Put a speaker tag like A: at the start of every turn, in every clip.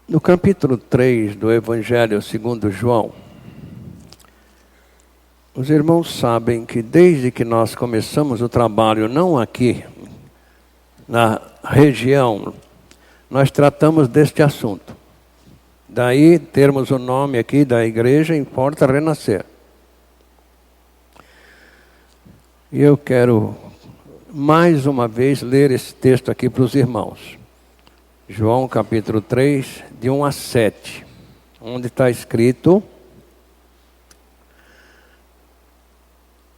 A: No capítulo 3 do Evangelho segundo João, os irmãos sabem que desde que nós começamos o trabalho, não aqui, na região, nós tratamos deste assunto. Daí termos o nome aqui da igreja, Importa Renascer. E eu quero mais uma vez ler esse texto aqui para os irmãos. João capítulo 3, de 1 a 7, onde está escrito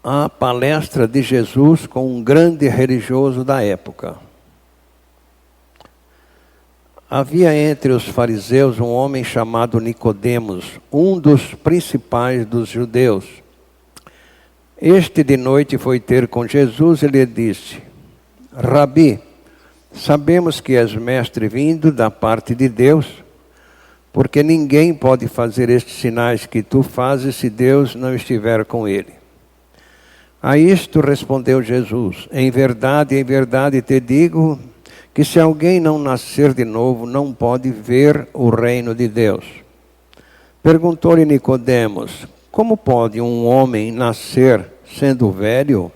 A: a palestra de Jesus com um grande religioso da época. Havia entre os fariseus um homem chamado Nicodemos, um dos principais dos judeus. Este de noite foi ter com Jesus e lhe disse: Rabi, sabemos que és mestre vindo da parte de Deus, porque ninguém pode fazer estes sinais que tu fazes se Deus não estiver com ele. A isto respondeu Jesus: em verdade te digo que se alguém não nascer de novo, não pode ver o reino de Deus. Perguntou-lhe Nicodemos: como pode um homem nascer sendo velho?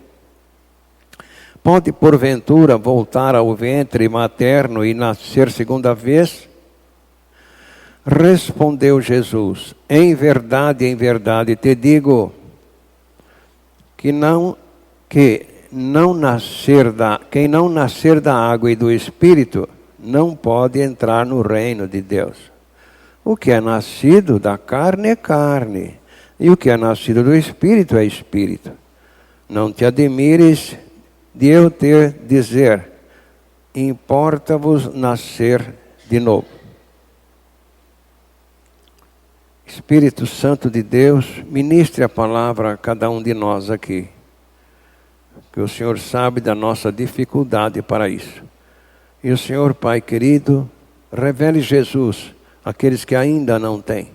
A: Pode, porventura, voltar ao ventre materno e nascer segunda vez? Respondeu Jesus: em verdade te digo que quem não nascer da água e do Espírito não pode entrar no reino de Deus. O que é nascido da carne é carne, e o que é nascido do Espírito é Espírito. Não te admires de eu dizer: importa-vos nascer de novo. Espírito Santo de Deus, ministre a palavra a cada um de nós aqui. Que o Senhor sabe da nossa dificuldade para isso. E o Senhor, Pai querido, revele Jesus àqueles que ainda não têm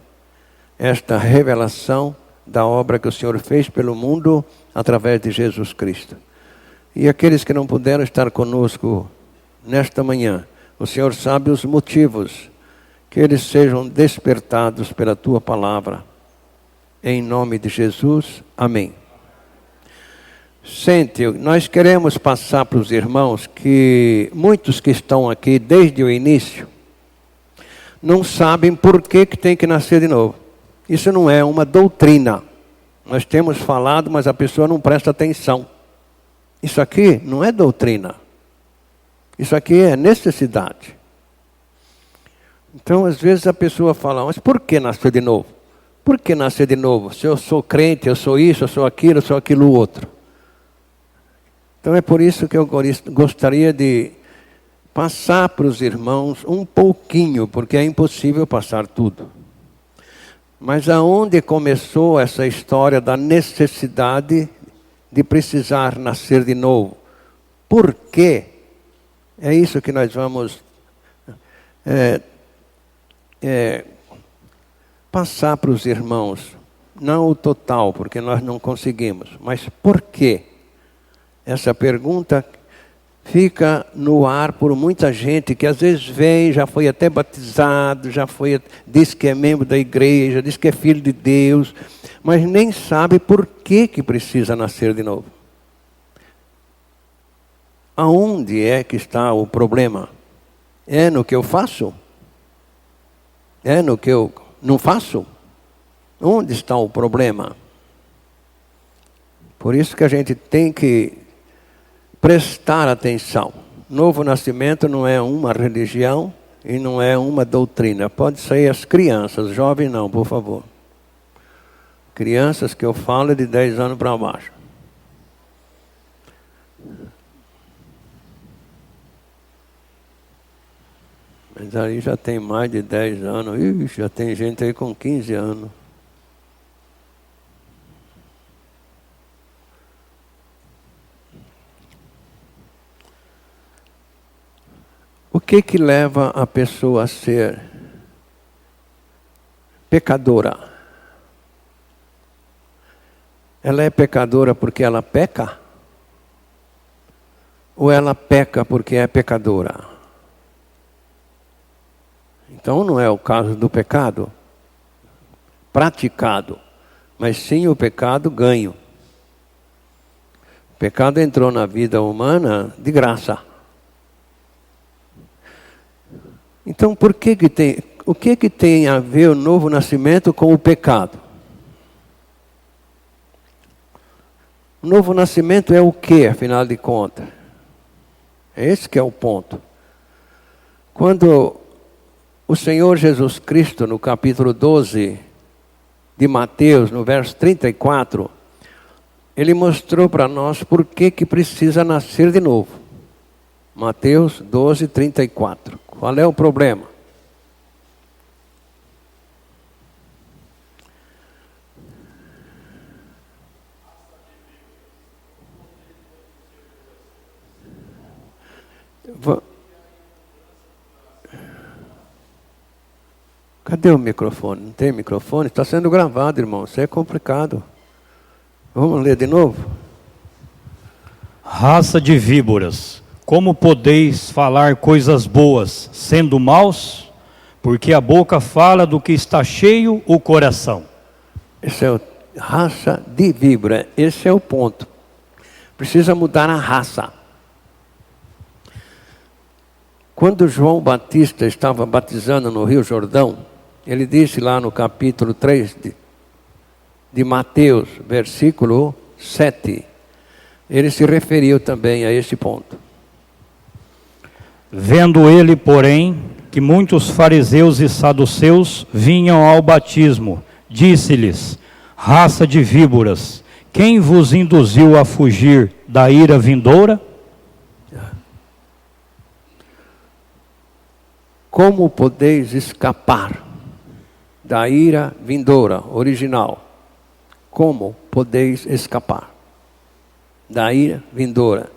A: esta revelação da obra que o Senhor fez pelo mundo através de Jesus Cristo. E aqueles que não puderam estar conosco nesta manhã, o Senhor sabe os motivos, que eles sejam despertados pela Tua palavra. Em nome de Jesus, amém. Sente, nós queremos passar para os irmãos que muitos que estão aqui desde o início não sabem por que tem que nascer de novo. Isso não é uma doutrina. Nós temos falado, mas a pessoa não presta atenção. Isso aqui não é doutrina. Isso aqui é necessidade. Então, às vezes a pessoa fala: mas por que nascer de novo? Por que nascer de novo? Se eu sou crente, eu sou isso, eu sou aquilo outro. Então é por isso que eu gostaria de passar para os irmãos um pouquinho, porque é impossível passar tudo. Mas aonde começou essa história da necessidade de precisar nascer de novo? Por quê? É isso que nós vamos passar para os irmãos. Não o total, porque nós não conseguimos. Mas por quê? Essa pergunta fica no ar por muita gente que às vezes vem, já foi até batizado, diz que é membro da igreja, diz que é filho de Deus, mas nem sabe por que precisa nascer de novo. Aonde é que está o problema? É no que eu faço? É no que eu não faço? Onde está o problema? Por isso que a gente tem que prestar atenção. Novo nascimento não é uma religião e não é uma doutrina. Pode ser as crianças, jovens não, por favor. Crianças que eu falo é de 10 anos para baixo. Mas aí já tem mais de 10 anos. Ixi, já tem gente aí com 15 anos. O que leva a pessoa a ser pecadora? Ela é pecadora porque ela peca? Ou ela peca porque é pecadora? Então não é o caso do pecado praticado, mas sim o pecado ganho. O pecado entrou na vida humana de graça. Então o que tem a ver o novo nascimento com o pecado? O novo nascimento é o que, afinal de contas? É esse que é o ponto. Quando o Senhor Jesus Cristo, no capítulo 12 de Mateus, no verso 34, Ele mostrou para nós por que precisa nascer de novo. Mateus 12, 34. Qual é o problema? Cadê o microfone? Não tem microfone? Está sendo gravado, irmão. Isso é complicado. Vamos ler de novo?
B: Raça de víboras, como podeis falar coisas boas, sendo maus? Porque a boca fala do que está cheio o coração.
A: Esse é o raça de víbora. Esse é o ponto. Precisa mudar a raça. Quando João Batista estava batizando no Rio Jordão, ele disse lá no capítulo 3 de Mateus, versículo 7, ele se referiu também a este ponto.
B: Vendo ele, porém, que muitos fariseus e saduceus vinham ao batismo, disse-lhes: raça de víboras, quem vos induziu a fugir da ira vindoura?
A: Como podeis escapar da ira vindoura, original? Como podeis escapar da ira vindoura?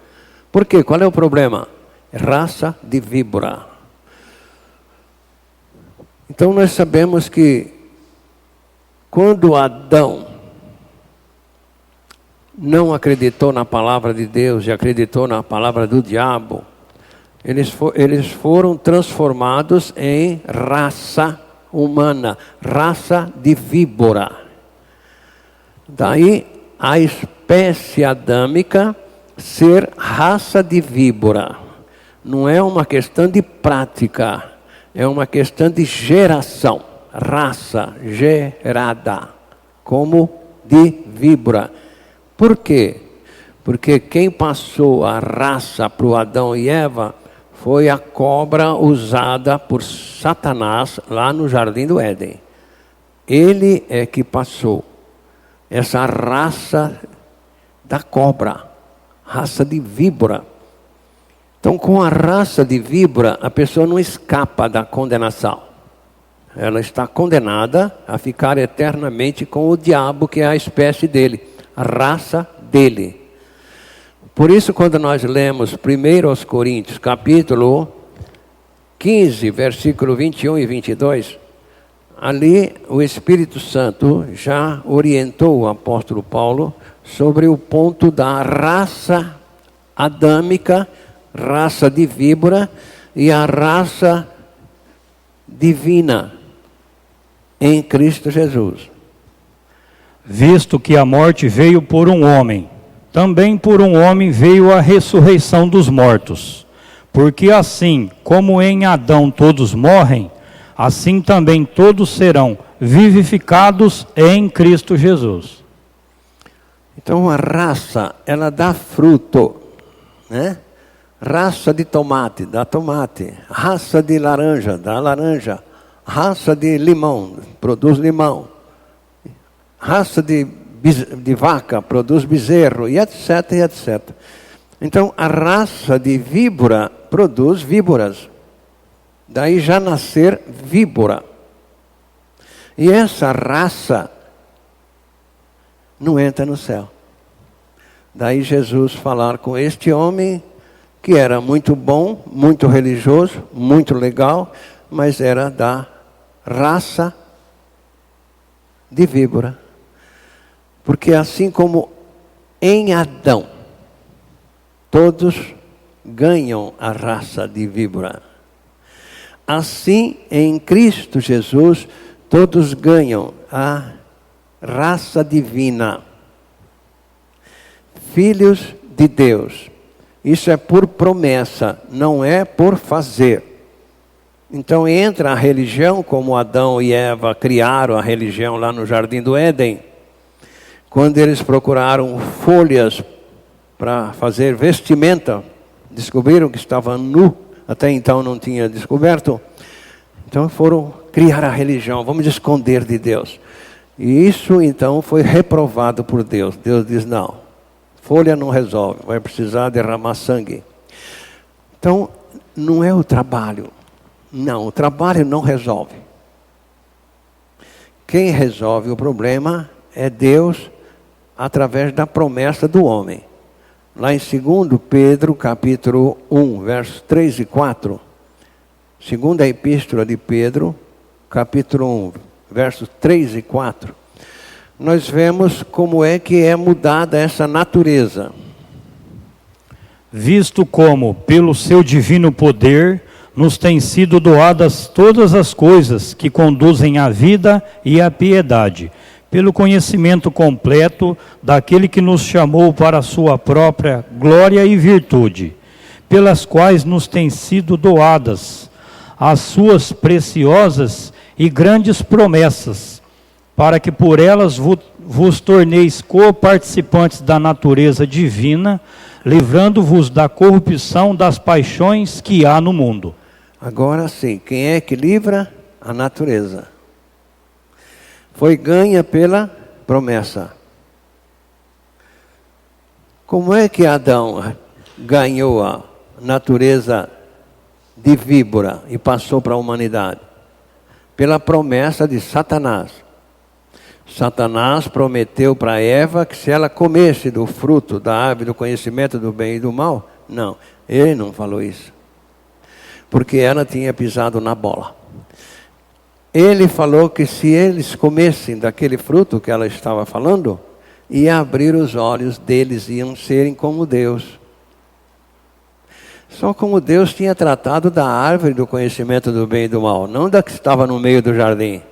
A: Por quê? Qual é o problema? Raça de víbora. Então nós sabemos que quando Adão não acreditou na palavra de Deus e acreditou na palavra do diabo, eles foram transformados em raça humana, raça de víbora. Daí a espécie adâmica ser raça de víbora. Não é uma questão de prática, é uma questão de geração. Raça gerada como de víbora. Por quê? Porque quem passou a raça para o Adão e Eva foi a cobra usada por Satanás lá no Jardim do Éden. Ele é que passou essa raça da cobra, raça de víbora. Então, com a raça de víbora, a pessoa não escapa da condenação. Ela está condenada a ficar eternamente com o diabo, que é a espécie dele, a raça dele. Por isso, quando nós lemos 1 Coríntios, capítulo 15, versículo 21 e 22, ali o Espírito Santo já orientou o apóstolo Paulo sobre o ponto da raça adâmica, raça de víbora e a raça divina em Cristo Jesus.
B: Visto que a morte veio por um homem, também por um homem veio a ressurreição dos mortos. Porque assim como em Adão todos morrem, assim também todos serão vivificados em Cristo Jesus.
A: Então a raça, ela dá fruto, né? Raça de tomate, dá tomate. Raça de laranja, dá laranja. Raça de limão, produz limão. Raça de vaca, produz bezerro, e etc, e etc. Então, a raça de víbora produz víboras. Daí já nascer víbora. E essa raça não entra no céu. Daí Jesus falar com este homem, que era muito bom, muito religioso, muito legal, mas era da raça de víbora. Porque assim como em Adão, todos ganham a raça de víbora. Assim, em Cristo Jesus, todos ganham a raça divina. Filhos de Deus. Isso é por promessa, não é por fazer. Então entra a religião, como Adão e Eva criaram a religião lá no Jardim do Éden. Quando eles procuraram folhas para fazer vestimenta, descobriram que estava nu, até então não tinha descoberto. Então foram criar a religião, vamos esconder de Deus. E isso então foi reprovado por Deus. Deus diz não, folha não resolve, vai precisar derramar sangue. Então não é o trabalho. Não, o trabalho não resolve. Quem resolve o problema é Deus através da promessa do homem. Lá em 2 Pedro, capítulo 1, versos 3 e 4. Segunda epístola de Pedro, capítulo 1, versos 3 e 4. Nós vemos como é que é mudada essa natureza.
B: Visto como, pelo seu divino poder, nos têm sido doadas todas as coisas que conduzem à vida e à piedade, pelo conhecimento completo daquele que nos chamou para a sua própria glória e virtude, pelas quais nos têm sido doadas as suas preciosas e grandes promessas, para que por elas vos torneis co-participantes da natureza divina, livrando-vos da corrupção das paixões que há no mundo.
A: Agora sim, quem é que livra? A natureza. Foi ganha pela promessa. Como é que Adão ganhou a natureza de víbora e passou para a humanidade? Pela promessa de Satanás. Satanás prometeu para Eva que se ela comesse do fruto da árvore do conhecimento do bem e do mal, não, ele não falou isso. Porque ela tinha pisado na bola. Ele falou que se eles comessem daquele fruto que ela estava falando, ia abrir os olhos deles, iam serem como Deus. Só como Deus tinha tratado da árvore do conhecimento do bem e do mal, não da que estava no meio do jardim.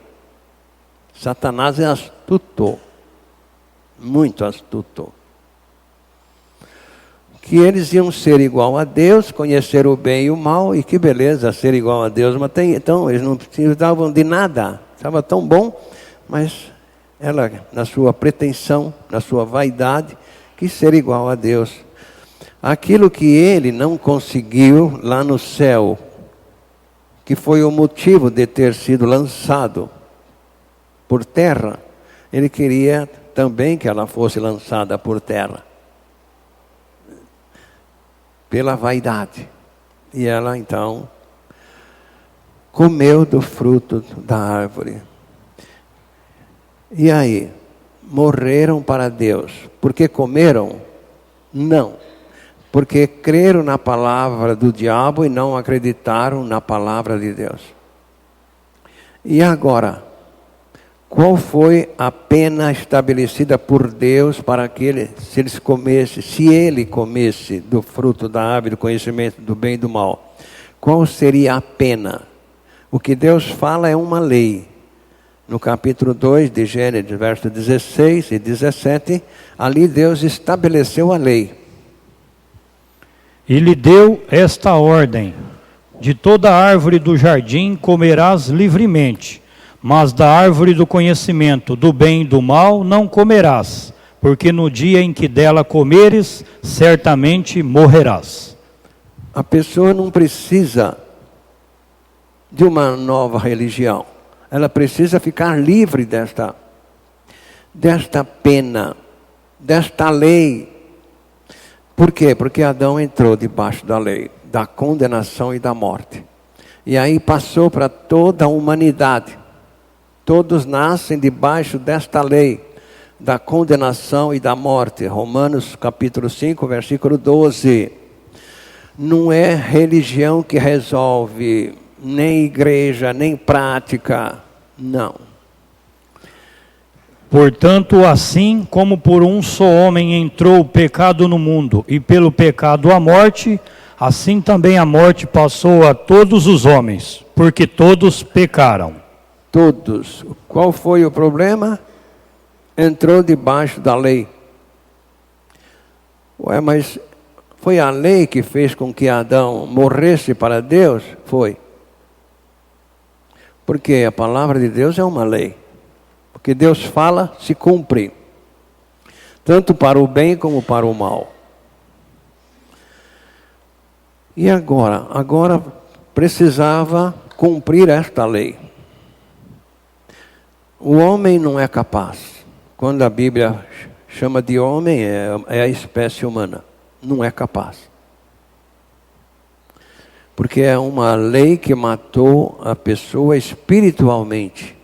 A: Satanás é astuto, muito astuto. Que eles iam ser igual a Deus, conhecer o bem e o mal, e que beleza ser igual a Deus. Mas então eles não precisavam de nada, estava tão bom, mas ela, na sua pretensão, na sua vaidade, quis ser igual a Deus. Aquilo que ele não conseguiu lá no céu, que foi o motivo de ter sido lançado por terra, ele queria também que ela fosse lançada por terra. Pela vaidade. E ela então comeu do fruto da árvore. E aí? Morreram para Deus. Porque comeram? Não. Porque creram na palavra do diabo e não acreditaram na palavra de Deus. E agora? Qual foi a pena estabelecida por Deus para que se ele comesse do fruto da árvore do conhecimento do bem e do mal? Qual seria a pena? O que Deus fala é uma lei. No capítulo 2 de Gênesis, versos 16 e 17, ali Deus estabeleceu a lei.
B: E lhe deu esta ordem: de toda árvore do jardim comerás livremente, mas da árvore do conhecimento do bem e do mal não comerás, porque no dia em que dela comeres, certamente morrerás.
A: A pessoa não precisa de uma nova religião. Ela precisa ficar livre desta pena, desta lei. Por quê? Porque Adão entrou debaixo da lei, da condenação e da morte. E aí passou para toda a humanidade. Todos nascem debaixo desta lei, da condenação e da morte. Romanos capítulo 5, versículo 12. Não é religião que resolve, nem igreja, nem prática, não.
B: Portanto, assim como por um só homem entrou o pecado no mundo, e pelo pecado a morte, assim também a morte passou a todos os homens, porque todos pecaram.
A: Todos. Qual foi o problema? Entrou debaixo da lei. Ué, mas foi a lei que fez com que Adão morresse para Deus? Foi. Porque a palavra de Deus é uma lei. Porque Deus fala, se cumpre. Tanto para o bem como para o mal. E agora? Agora precisava cumprir esta lei. O homem não é capaz. Quando a Bíblia chama de homem, é a espécie humana. Não é capaz. Porque é uma lei que matou a pessoa espiritualmente.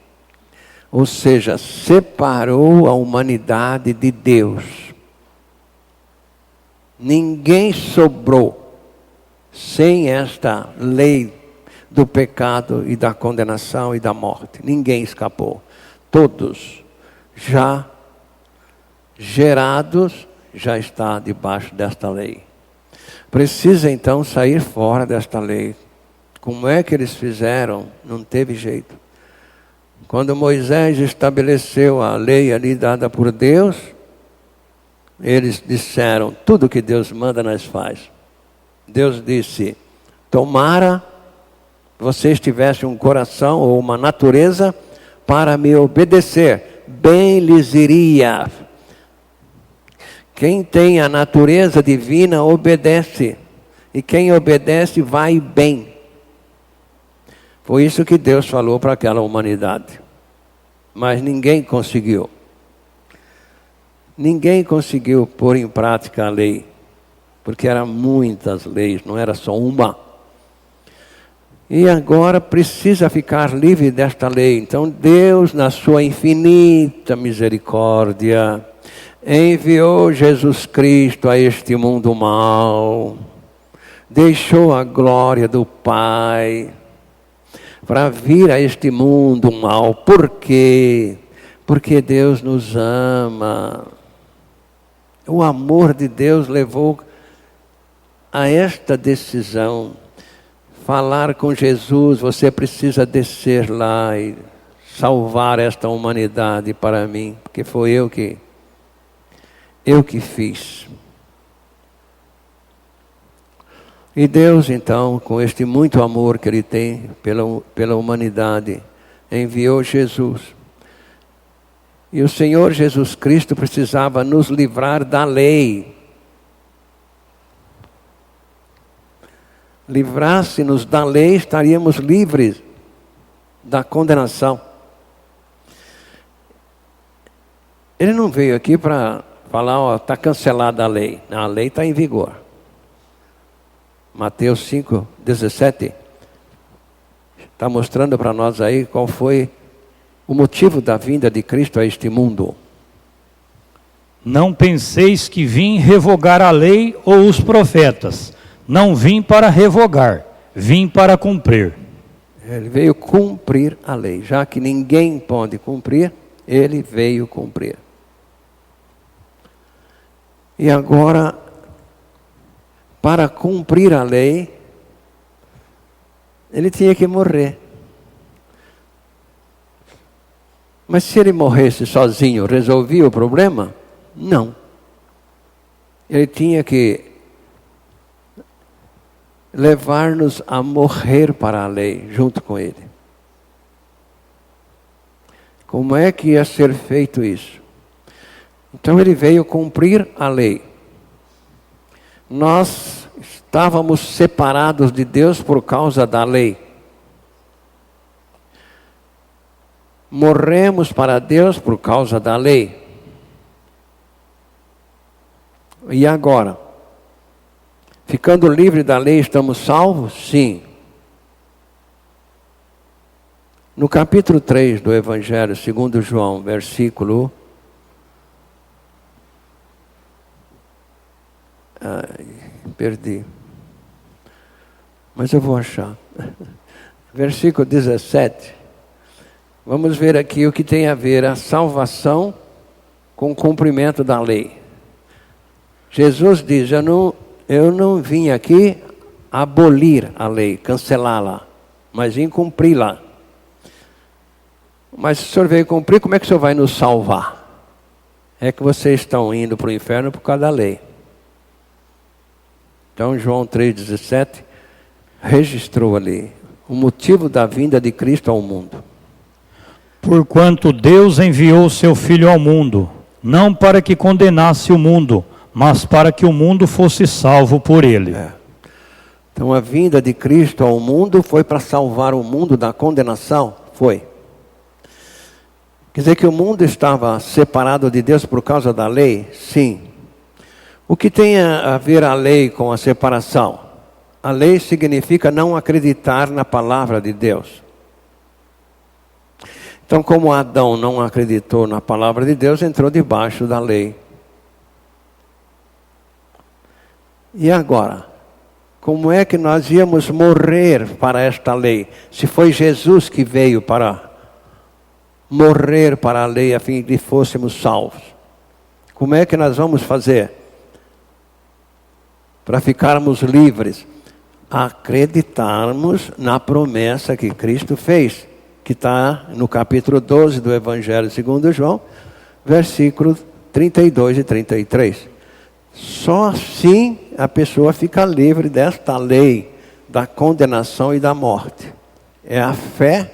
A: Ou seja, separou a humanidade de Deus. Ninguém sobrou sem esta lei do pecado e da condenação e da morte. Ninguém escapou. Todos já gerados, já está debaixo desta lei. Precisa então sair fora desta lei. Como é que eles fizeram? Não teve jeito. Quando Moisés estabeleceu a lei ali dada por Deus, eles disseram, tudo que Deus manda nós faz. Deus disse, tomara vocês tivessem um coração ou uma natureza para me obedecer, bem lhes iria. Quem tem a natureza divina obedece, e quem obedece vai bem. Foi isso que Deus falou para aquela humanidade. Mas ninguém conseguiu. Ninguém conseguiu pôr em prática a lei. Porque eram muitas leis, não era só uma. E agora precisa ficar livre desta lei. Então Deus, na sua infinita misericórdia, enviou Jesus Cristo a este mundo mau. Deixou a glória do Pai para vir a este mundo mal. Por quê? Porque Deus nos ama. O amor de Deus levou a esta decisão. Falar com Jesus, você precisa descer lá e salvar esta humanidade para mim. Porque foi eu que fiz. E Deus, então, com este muito amor que Ele tem pela humanidade, enviou Jesus. E o Senhor Jesus Cristo precisava nos livrar da lei. Livrasse-nos da lei, estaríamos livres da condenação. Ele não veio aqui para falar, ó, está cancelada a lei. Não, a lei está em vigor. Mateus 5:17 está mostrando para nós aí qual foi o motivo da vinda de Cristo a este mundo.
B: Não penseis que vim revogar a lei ou os profetas. Não vim para revogar, vim para cumprir.
A: Ele veio cumprir a lei. Já que ninguém pode cumprir, ele veio cumprir. E agora, para cumprir a lei, ele tinha que morrer. Mas se ele morresse sozinho, resolvia o problema? Não. Ele tinha que levar-nos a morrer para a lei, junto com ele. Como é que ia ser feito isso? Então ele veio cumprir a lei. Nós estávamos separados de Deus por causa da lei. Morremos para Deus por causa da lei. E agora? Ficando livre da lei, estamos salvos? Sim. No capítulo 3 do Evangelho, segundo João, versículo... perdi. Mas eu vou achar. Versículo 17. Vamos ver aqui o que tem a ver a salvação com o cumprimento da lei. Jesus diz, eu não vim aqui abolir a lei, cancelá-la, mas em cumprir lá. Mas se o senhor veio cumprir, como é que o senhor vai nos salvar? É que vocês estão indo para o inferno por causa da lei. Então João 3,17 registrou ali o motivo da vinda de Cristo ao mundo.
B: Porquanto Deus enviou o seu Filho ao mundo, não para que condenasse o mundo, mas para que o mundo fosse salvo por ele.
A: Então a vinda de Cristo ao mundo foi para salvar o mundo da condenação? Foi. Quer dizer que o mundo estava separado de Deus por causa da lei? Sim. O que tem a ver a lei com a separação? A lei significa não acreditar na palavra de Deus. Então, como Adão não acreditou na palavra de Deus, entrou debaixo da lei. E agora? Como é que nós íamos morrer para esta lei? Se foi Jesus que veio para morrer para a lei a fim de que fôssemos salvos. Como é que nós vamos fazer para ficarmos livres? Acreditarmos na promessa que Cristo fez, que está no capítulo 12 do Evangelho segundo João, versículos 32 e 33. Só assim a pessoa fica livre desta lei da condenação e da morte. É a fé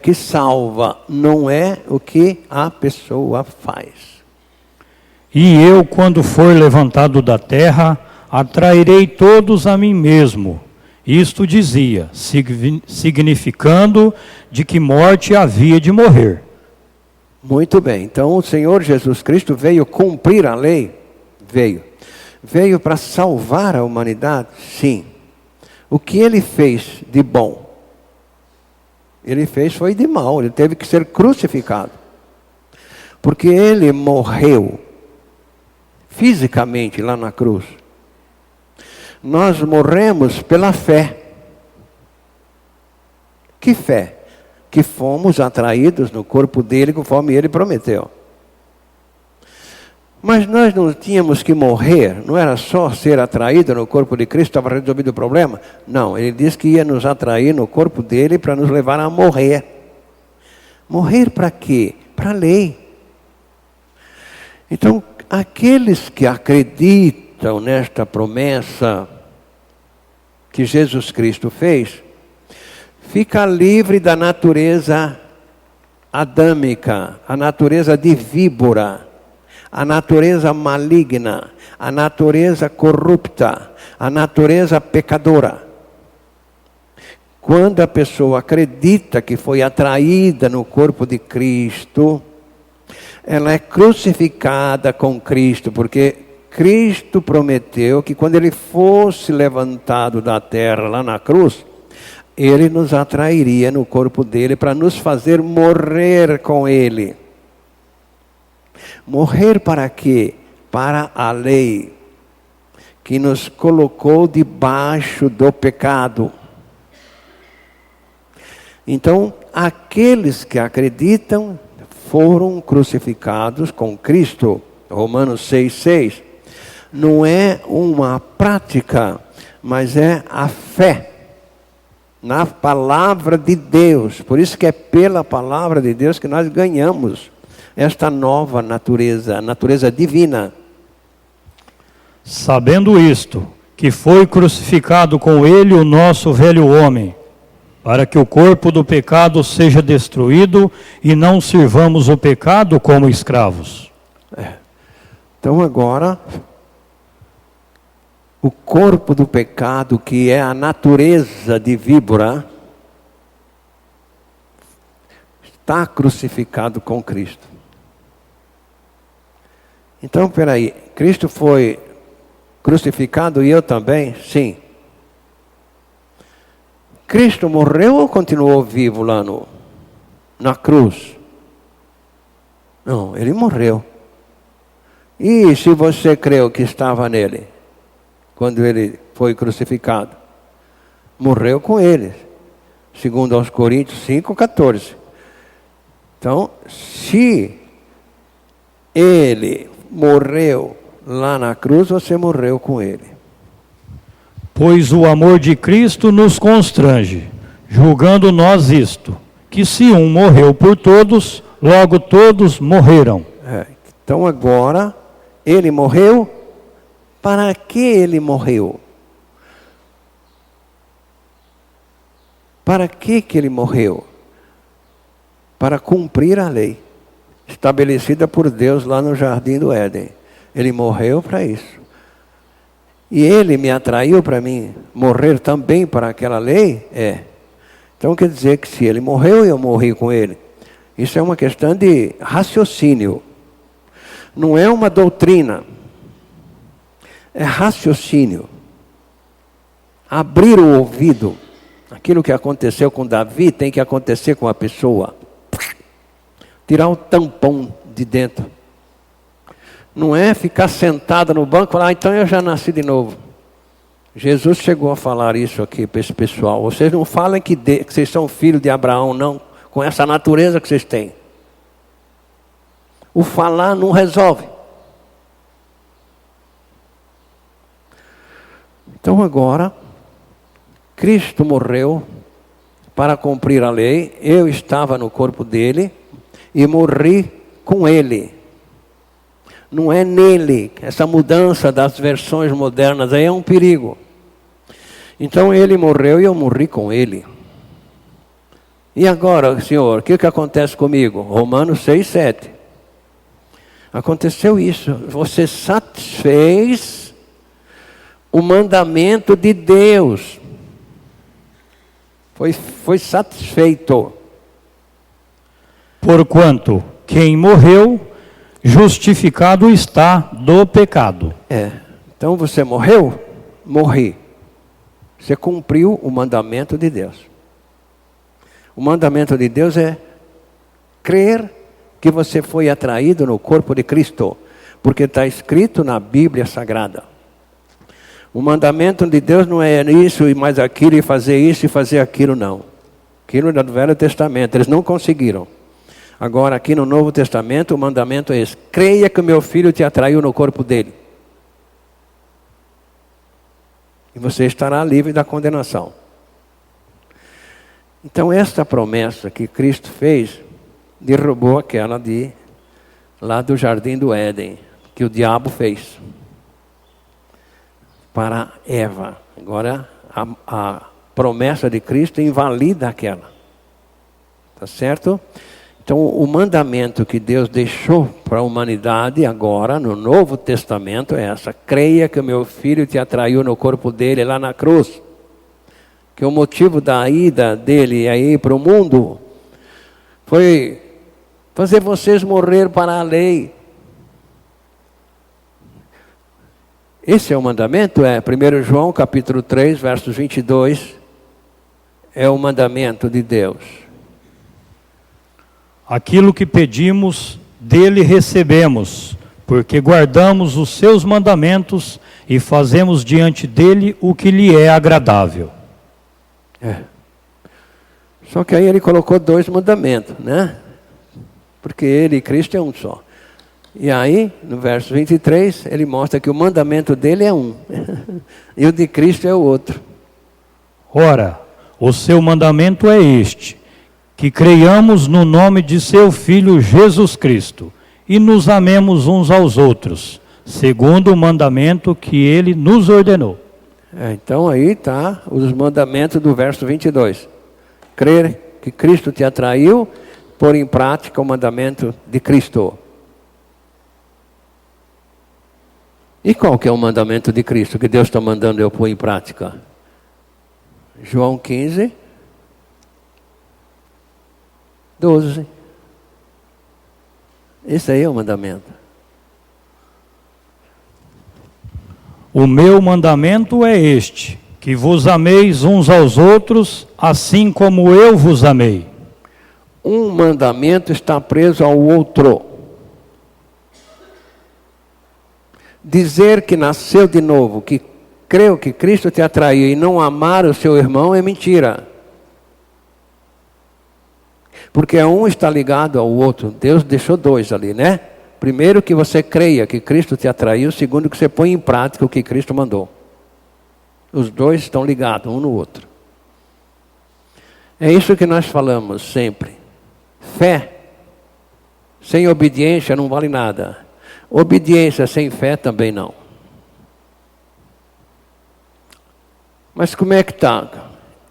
A: que salva, não é o que a pessoa faz.
B: E eu, quando for levantado da terra, atrairei todos a mim mesmo. Isto dizia, significando de que morte havia de morrer.
A: Muito bem, então o Senhor Jesus Cristo veio cumprir a lei? Veio para salvar a humanidade? Sim. O que ele fez de bom? Ele fez foi de mal, ele teve que ser crucificado. Porque ele morreu fisicamente lá na cruz. Nós morremos pela fé. Que fé? Que fomos atraídos no corpo dele conforme ele prometeu. Mas nós não tínhamos que morrer, não era só ser atraído no corpo de Cristo, estava resolvido o problema. Não, ele disse que ia nos atrair no corpo dele para nos levar a morrer. Morrer para quê? Para a lei. Então, aqueles que acreditam nesta promessa que Jesus Cristo fez, fica livre da natureza adâmica, a natureza de víbora, a natureza maligna, a natureza corrupta, a natureza pecadora. Quando a pessoa acredita que foi atraída no corpo de Cristo, ela é crucificada com Cristo, porque Cristo prometeu que quando ele fosse levantado da terra lá na cruz, ele nos atrairia no corpo dele para nos fazer morrer com ele. Morrer para quê? Para a lei, que nos colocou debaixo do pecado. Então, aqueles que acreditam foram crucificados com Cristo. Romanos 6,6. Não é uma prática, mas é a fé na palavra de Deus. Por isso que é pela palavra de Deus que nós ganhamos esta nova natureza, a natureza divina.
B: Sabendo isto, que foi crucificado com ele o nosso velho homem, para que o corpo do pecado seja destruído e não sirvamos o pecado como escravos.
A: Então agora, o corpo do pecado, que é a natureza de víbora, está crucificado com Cristo. Então, peraí, Cristo foi crucificado e eu também? Sim. Cristo morreu ou continuou vivo lá na cruz? Não, ele morreu. E se você creu que estava nele, quando ele foi crucificado? Morreu com ele. Segundo aos Coríntios 5,14. Então, se ele morreu lá na cruz, você morreu com ele.
B: Pois o amor de Cristo nos constrange, julgando nós isto, que se um morreu por todos, logo todos morreram.
A: Então agora, ele morreu, para que ele morreu? Para que ele morreu? Para cumprir a lei estabelecida por Deus lá no Jardim do Éden. Ele morreu para isso. E ele me atraiu para mim morrer também para aquela lei? Então quer dizer que se ele morreu, eu morri com ele. Isso é uma questão de raciocínio. Não é uma doutrina. É raciocínio. Abrir o ouvido. Aquilo que aconteceu com Davi tem que acontecer com a pessoa. Tirar o tampão de dentro. Não é ficar sentado no banco e falar, então eu já nasci de novo. Jesus chegou a falar isso aqui para esse pessoal. Vocês não falem que vocês são filhos de Abraão, não. Com essa natureza que vocês têm. O falar não resolve. Então agora, Cristo morreu para cumprir a lei. Eu estava no corpo dele e morri com ele. Não é nele. Essa mudança das versões modernas aí é um perigo. Então ele morreu e eu morri com ele. E agora, Senhor, o que acontece comigo? Romanos 6, 7. Aconteceu isso. Você satisfez o mandamento de Deus. Foi satisfeito.
B: Porquanto quem morreu, justificado está do pecado.
A: Então você morreu? Morri. Você cumpriu o mandamento de Deus. O mandamento de Deus é crer que você foi atraído no corpo de Cristo. Porque está escrito na Bíblia Sagrada. O mandamento de Deus não é isso e mais aquilo, e fazer isso e fazer aquilo, não. Aquilo é do Velho Testamento, eles não conseguiram. Agora aqui no Novo Testamento o mandamento é esse: creia que o meu filho te atraiu no corpo dele. E você estará livre da condenação. Então esta promessa que Cristo fez, derrubou aquela lá do Jardim do Éden, que o diabo fez. Para Eva. Agora a promessa de Cristo invalida aquela. Tá certo? Então o mandamento que Deus deixou para a humanidade agora no Novo Testamento é essa: creia que o meu filho te atraiu no corpo dele lá na cruz. Que o motivo da ida dele aí para o mundo foi fazer vocês morrer para a lei. Esse é o mandamento? 1 João capítulo 3, versos 22. É o mandamento de Deus.
B: Aquilo que pedimos, dele recebemos, porque guardamos os seus mandamentos e fazemos diante dele o que lhe é agradável.
A: Só que aí ele colocou 2 mandamentos, né? Porque ele e Cristo é um só. E aí, no verso 23, ele mostra que o mandamento dele é um. E o de Cristo é o outro.
B: Ora, o seu mandamento é este: que creiamos no nome de seu Filho Jesus Cristo, e nos amemos uns aos outros, segundo o mandamento que ele nos ordenou.
A: Então aí está os mandamentos do verso 22. Crer que Cristo te atraiu, pôr em prática o mandamento de Cristo. E qual que é o mandamento de Cristo que Deus está mandando eu pôr em prática? João 15, 12. Esse aí é o mandamento.
B: O meu mandamento é este: que vos ameis uns aos outros, assim como eu vos amei.
A: Um mandamento está preso ao outro. Dizer que nasceu de novo, que creu que Cristo te atraiu e não amar o seu irmão é mentira. Porque um está ligado ao outro. Deus deixou 2 ali, né? Primeiro, que você creia que Cristo te atraiu. Segundo, que você põe em prática o que Cristo mandou. Os 2 estão ligados um no outro. É isso que nós falamos sempre. Fé sem obediência não vale nada. Obediência sem fé também não. Mas como é que está?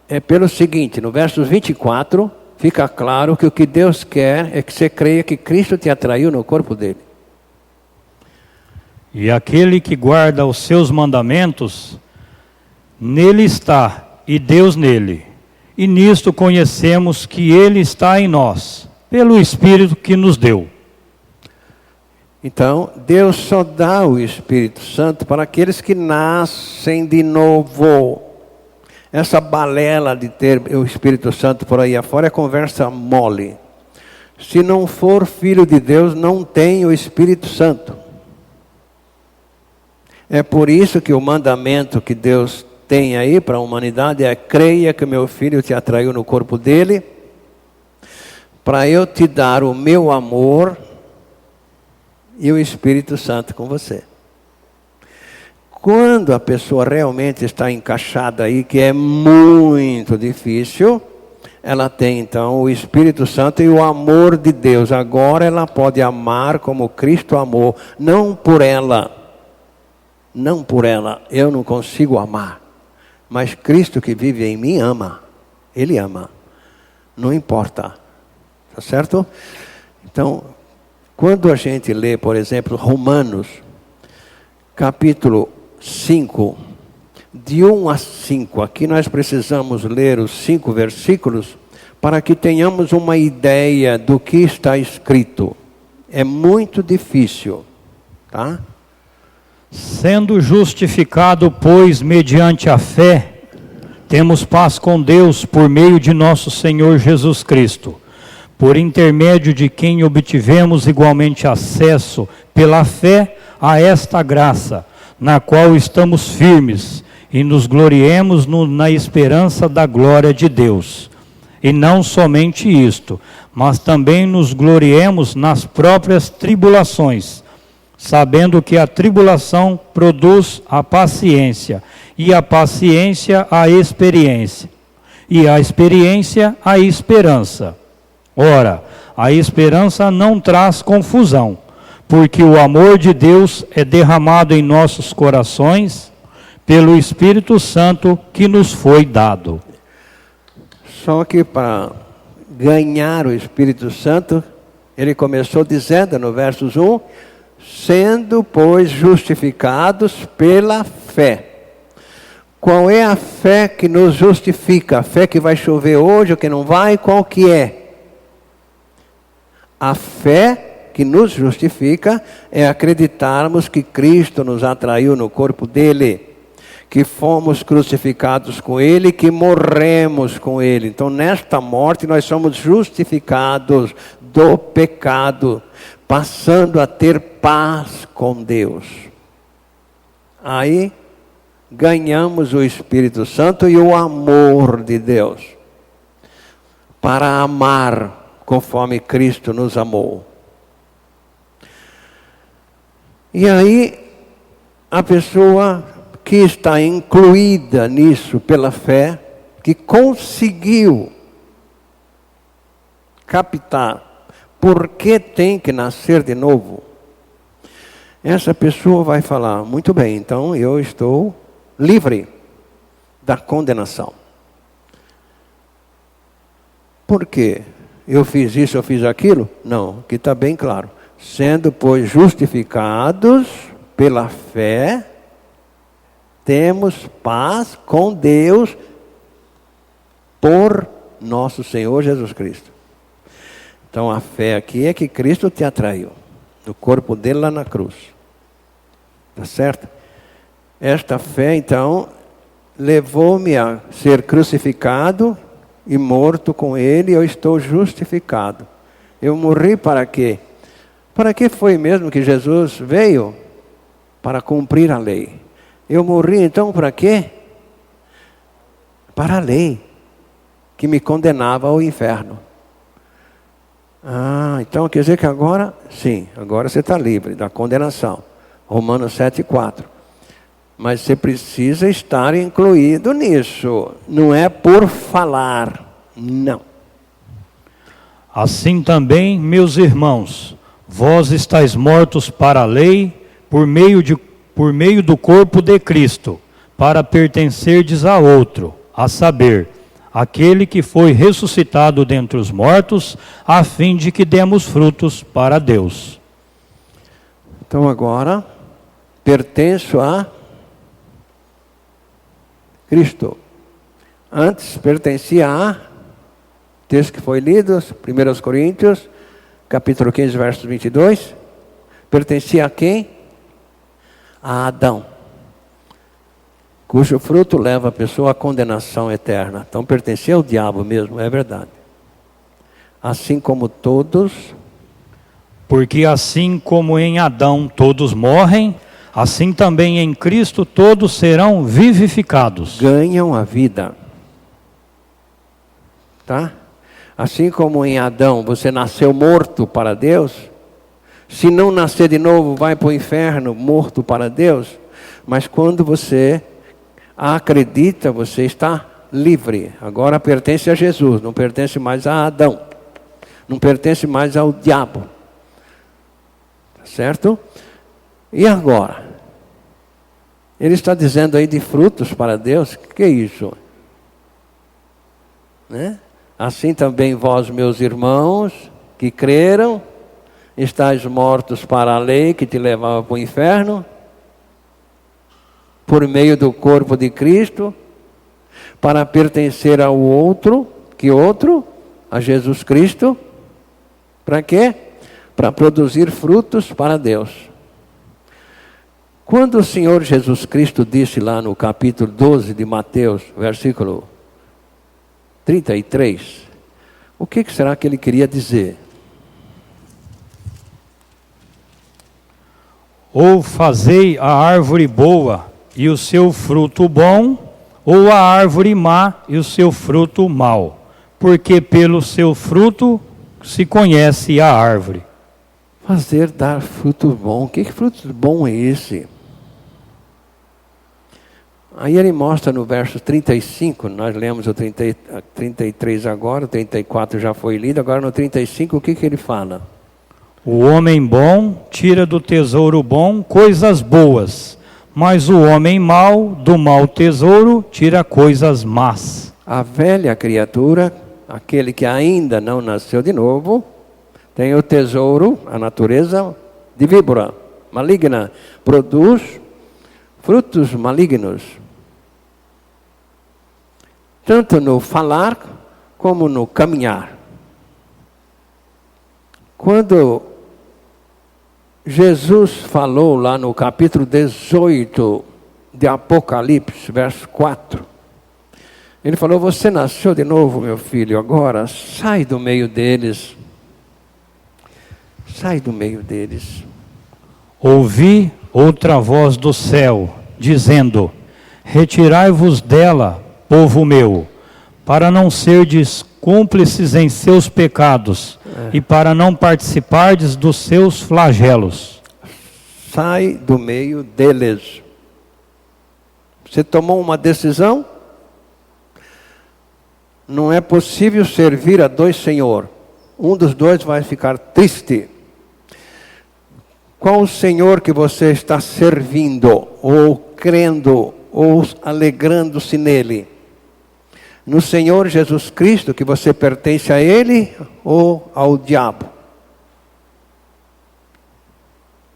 A: É pelo seguinte, no verso 24, fica claro que o que Deus quer é que você creia que Cristo te atraiu no corpo dele.
B: E aquele que guarda os seus mandamentos, nele está, e Deus nele. E nisto conhecemos que ele está em nós, pelo Espírito que nos deu.
A: Então, Deus só dá o Espírito Santo para aqueles que nascem de novo. Essa balela de ter o Espírito Santo por aí afora é conversa mole. Se não for filho de Deus, não tem o Espírito Santo. É por isso que o mandamento que Deus tem aí para a humanidade é: creia que meu filho te atraiu no corpo dele, para eu te dar o meu amor e o Espírito Santo com você. Quando a pessoa realmente está encaixada aí, que é muito difícil, ela tem então o Espírito Santo e o amor de Deus. Agora ela pode amar como Cristo amou, não por ela, eu não consigo amar. Mas Cristo que vive em mim ama, Ele ama, não importa, tá certo? Então, quando a gente lê, por exemplo, Romanos, capítulo 5, de 1 a 5, aqui nós precisamos ler os 5 versículos para que tenhamos uma ideia do que está escrito. É muito difícil, tá?
B: Sendo justificado, pois, mediante a fé, temos paz com Deus por meio de nosso Senhor Jesus Cristo, por intermédio de quem obtivemos igualmente acesso pela fé a esta graça, na qual estamos firmes e nos gloriemos na esperança da glória de Deus. E não somente isto, mas também nos gloriemos nas próprias tribulações, sabendo que a tribulação produz a paciência, e a paciência a experiência, e a experiência a esperança. Ora, a esperança não traz confusão, porque o amor de Deus é derramado em nossos corações pelo Espírito Santo que nos foi dado.
A: Só que para ganhar o Espírito Santo, ele começou dizendo no versos 1, sendo, pois, justificados pela fé. Qual é a fé que nos justifica? A fé que vai chover hoje ou que não vai? Qual que é? A fé que nos justifica é acreditarmos que Cristo nos atraiu no corpo dele, que fomos crucificados com ele, que morremos com ele. Então, nesta morte, nós somos justificados do pecado, passando a ter paz com Deus. Aí, ganhamos o Espírito Santo e o amor de Deus, para amar conforme Cristo nos amou. E aí, a pessoa que está incluída nisso pela fé, que conseguiu captar por que tem que nascer de novo, essa pessoa vai falar, muito bem, então eu estou livre da condenação. Por quê? Eu fiz isso, eu fiz aquilo? Não, aqui está bem claro. Sendo, pois, justificados pela fé, temos paz com Deus por nosso Senhor Jesus Cristo. Então a fé aqui é que Cristo te atraiu, no corpo dele lá na cruz. Tá certo? Esta fé, então, levou-me a ser crucificado e morto com ele, eu estou justificado. Eu morri para quê? Para que foi mesmo que Jesus veio? Para cumprir a lei. Eu morri então para quê? Para a lei, que me condenava ao inferno. Então quer dizer que agora, sim, agora você está livre da condenação. Romanos 7,4. Mas você precisa estar incluído nisso. Não é por falar, Não.
B: Assim também, meus irmãos, vós estáis mortos para a lei, por meio do corpo de Cristo, para pertencerdes a outro, a saber, aquele que foi ressuscitado dentre os mortos, a fim de que demos frutos para Deus.
A: Então agora, pertenço a Cristo. Antes pertencia a, texto que foi lido, 1 Coríntios, capítulo 15, verso 22. Pertencia a quem? A Adão, cujo fruto leva a pessoa à condenação eterna. Então pertencia ao diabo mesmo, é verdade. Assim como todos...
B: Porque assim como em Adão todos morrem, assim também em Cristo todos serão vivificados.
A: Ganham a vida. Tá? Assim como em Adão você nasceu morto para Deus, se não nascer de novo vai para o inferno, morto para Deus. Mas quando você acredita, você está livre. Agora pertence a Jesus, não pertence mais a Adão. Não pertence mais ao diabo. Certo? E agora? Ele está dizendo aí de frutos para Deus. O que é isso? Né? Assim também vós, meus irmãos, que creram, estáis mortos para a lei que te levava para o inferno, por meio do corpo de Cristo, para pertencer ao outro, que outro? A Jesus Cristo. Para quê? Para produzir frutos para Deus. Quando o Senhor Jesus Cristo disse lá no capítulo 12 de Mateus, versículo 33, o que será que ele queria dizer?
B: Ou fazei a árvore boa e o seu fruto bom, ou a árvore má e o seu fruto mau, porque pelo seu fruto se conhece a árvore.
A: Fazer dar fruto bom. Que fruto bom é esse? Aí ele mostra no verso 35, nós lemos o 33 agora, o 34 já foi lido, agora no 35 o que ele fala?
B: O homem bom tira do tesouro bom coisas boas, mas o homem mau do mau tesouro tira coisas más.
A: A velha criatura, aquele que ainda não nasceu de novo, tem o tesouro, a natureza de víbora, maligna, produz frutos malignos. Tanto no falar, como no caminhar. Quando Jesus falou lá no capítulo 18 de Apocalipse, verso 4, ele falou, você nasceu de novo, meu filho, agora sai do meio deles. Sai do meio deles.
B: Ouvi outra voz do céu, dizendo, retirai-vos dela, povo meu, para não serdes cúmplices em seus pecados, e para não participardes dos seus flagelos.
A: Sai do meio deles. Você tomou uma decisão? Não é possível servir a dois senhores. Um dos dois vai ficar triste. Qual o Senhor que você está servindo, ou crendo, ou alegrando-se nele? No Senhor Jesus Cristo, que você pertence a Ele, ou ao diabo?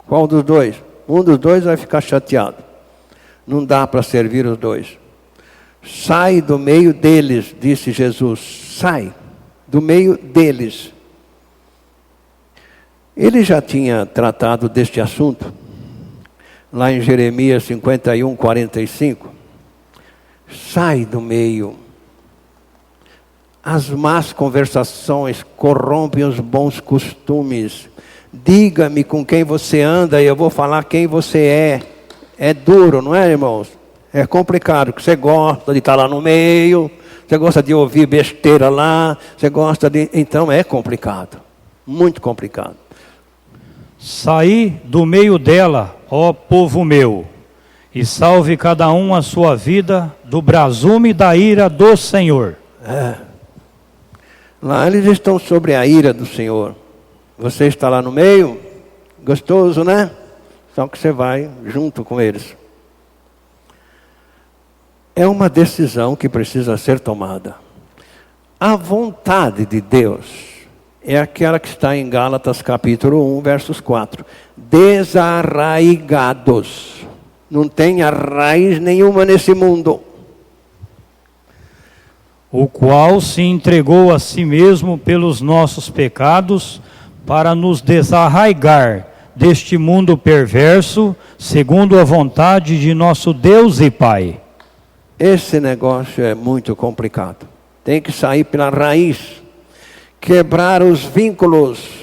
A: Qual dos dois? Um dos dois vai ficar chateado. Não dá para servir os dois. Sai do meio deles, disse Jesus. Sai do meio deles. Ele já tinha tratado deste assunto, lá em Jeremias 51, 45. Sai do meio. As más conversações corrompem os bons costumes. Diga-me com quem você anda e eu vou falar quem você é. É duro, não é, irmãos? É complicado, porque você gosta de estar lá no meio, você gosta de ouvir besteira lá, você gosta de... Então é complicado, muito complicado.
B: Saí do meio dela, ó povo meu, e salve cada um a sua vida do brasume da ira do Senhor.
A: Lá eles estão sobre a ira do Senhor. Você está lá no meio, gostoso, né? Só que você vai junto com eles. É uma decisão que precisa ser tomada. A vontade de Deus é aquela que está em Gálatas capítulo 1, versos 4. Desarraigados. Não tem raiz nenhuma nesse mundo.
B: O qual se entregou a si mesmo pelos nossos pecados, para nos desarraigar deste mundo perverso, segundo a vontade de nosso Deus e Pai.
A: Esse negócio é muito complicado. Tem que sair pela raiz. Quebrar os vínculos.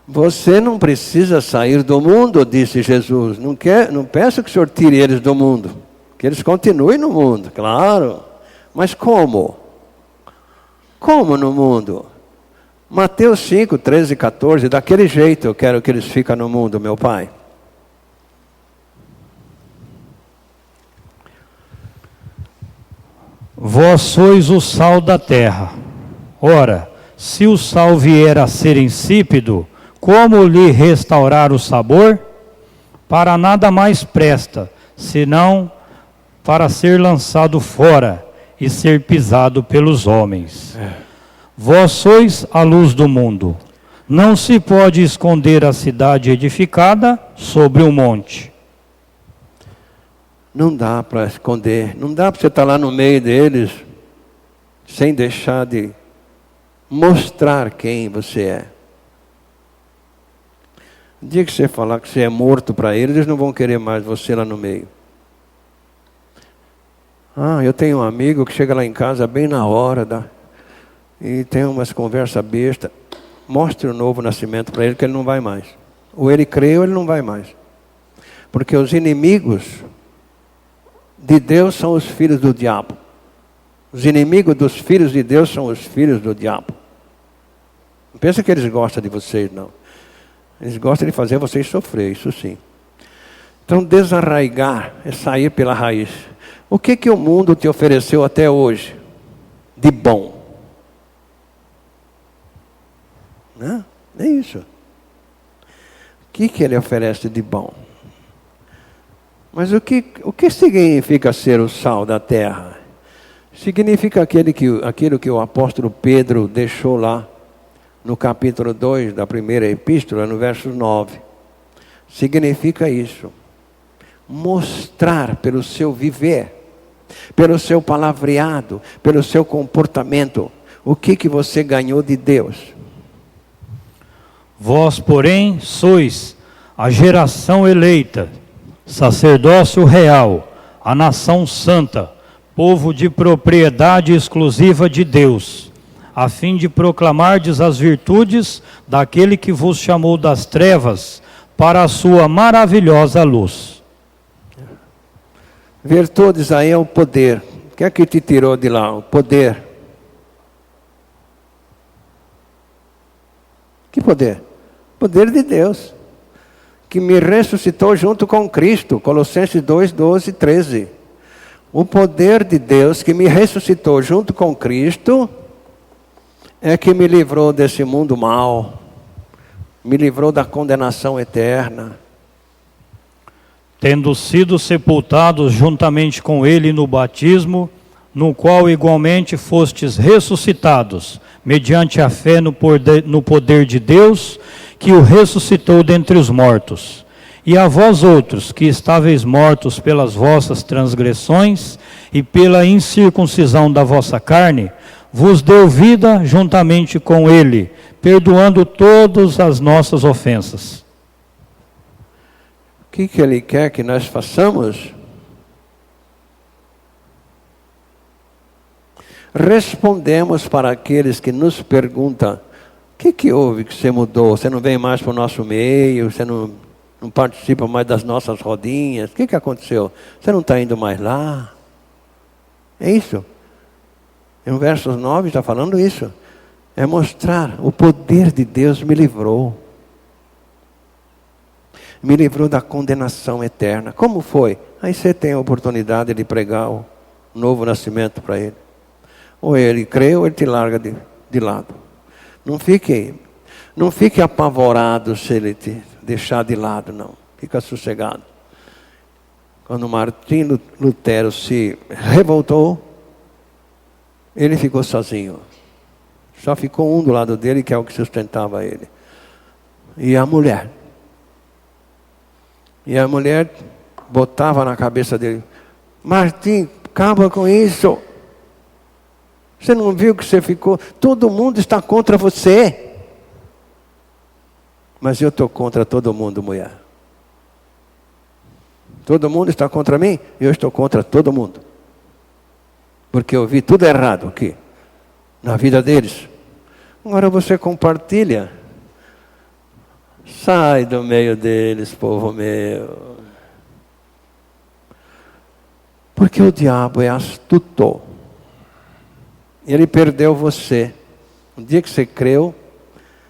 A: Você não precisa sair do mundo, disse Jesus. Não peço que o Senhor tire eles do mundo. Que eles continuem no mundo, claro. Mas como? Como no mundo? Mateus 5, 13 e 14, daquele jeito eu quero que eles fiquem no mundo, meu Pai.
B: Vós sois o sal da terra. Ora, se o sal vier a ser insípido, como lhe restaurar o sabor? Para nada mais presta, senão para ser lançado fora e ser pisado pelos homens. Vós sois a luz do mundo. Não se pode esconder a cidade edificada sobre um monte.
A: Não dá para esconder, não dá para você estar lá no meio deles, sem deixar de mostrar quem você é. No dia que você falar que você é morto para eles, eles não vão querer mais você lá no meio. Eu tenho um amigo que chega lá em casa bem na hora, e tem umas conversas bestas. Mostre o novo nascimento para ele que ele não vai mais. Ou ele crê ou ele não vai mais. Porque os inimigos de Deus são os filhos do diabo. Os inimigos dos filhos de Deus são os filhos do diabo. Não pensa que eles gostam de vocês, não. Eles gostam de fazer vocês sofrer, isso sim. Então, desarraigar é sair pela raiz. O que o mundo te ofereceu até hoje de bom? Não, é isso. O que ele oferece de bom? Mas o que significa ser o sal da terra? Significa aquilo que o apóstolo Pedro deixou lá no capítulo 2 da primeira epístola, no verso 9. Significa isso. Mostrar pelo seu viver, pelo seu palavreado, pelo seu comportamento, o que você ganhou de Deus.
B: Vós, porém, sois a geração eleita, sacerdócio real, a nação santa, povo de propriedade exclusiva de Deus, a fim de proclamardes as virtudes daquele que vos chamou das trevas para a sua maravilhosa luz.
A: Virtudes aí é o poder. O que é que te tirou de lá? O poder. Que poder? Poder de Deus, que me ressuscitou junto com Cristo. Colossenses 2, 12 e 13. O poder de Deus que me ressuscitou junto com Cristo é que me livrou desse mundo mau, me livrou da condenação eterna.
B: Tendo sido sepultados juntamente com ele no batismo, no qual igualmente fostes ressuscitados, mediante a fé no poder de Deus, que o ressuscitou dentre os mortos. E a vós outros, que estáveis mortos pelas vossas transgressões e pela incircuncisão da vossa carne, vos deu vida juntamente com ele, perdoando todas as nossas ofensas.
A: O que ele quer que nós façamos? Respondemos para aqueles que nos perguntam: o que houve que você mudou? Você não vem mais para o nosso meio? Você não participa mais das nossas rodinhas? O que aconteceu? Você não está indo mais lá? É isso. No verso 9 está falando isso. É mostrar o poder de Deus me livrou. Me livrou da condenação eterna. Como foi? Aí você tem a oportunidade de pregar um novo nascimento para ele. Ou ele crê ou ele te larga de lado. Não fique apavorado se ele te deixar de lado, não. Fica sossegado. Quando Martim Lutero se revoltou, ele ficou sozinho. Só ficou um do lado dele, que é o que sustentava ele. E a mulher. E a mulher botava na cabeça dele: Martim, acaba com isso. Você não viu que você ficou? Todo mundo está contra você. Mas eu estou contra todo mundo, mulher. Todo mundo está contra mim, eu estou contra todo mundo. Porque eu vi tudo errado aqui, na vida deles. Agora você compartilha. Sai do meio deles, povo meu. Porque o diabo é astuto. Ele perdeu você. No dia que você creu,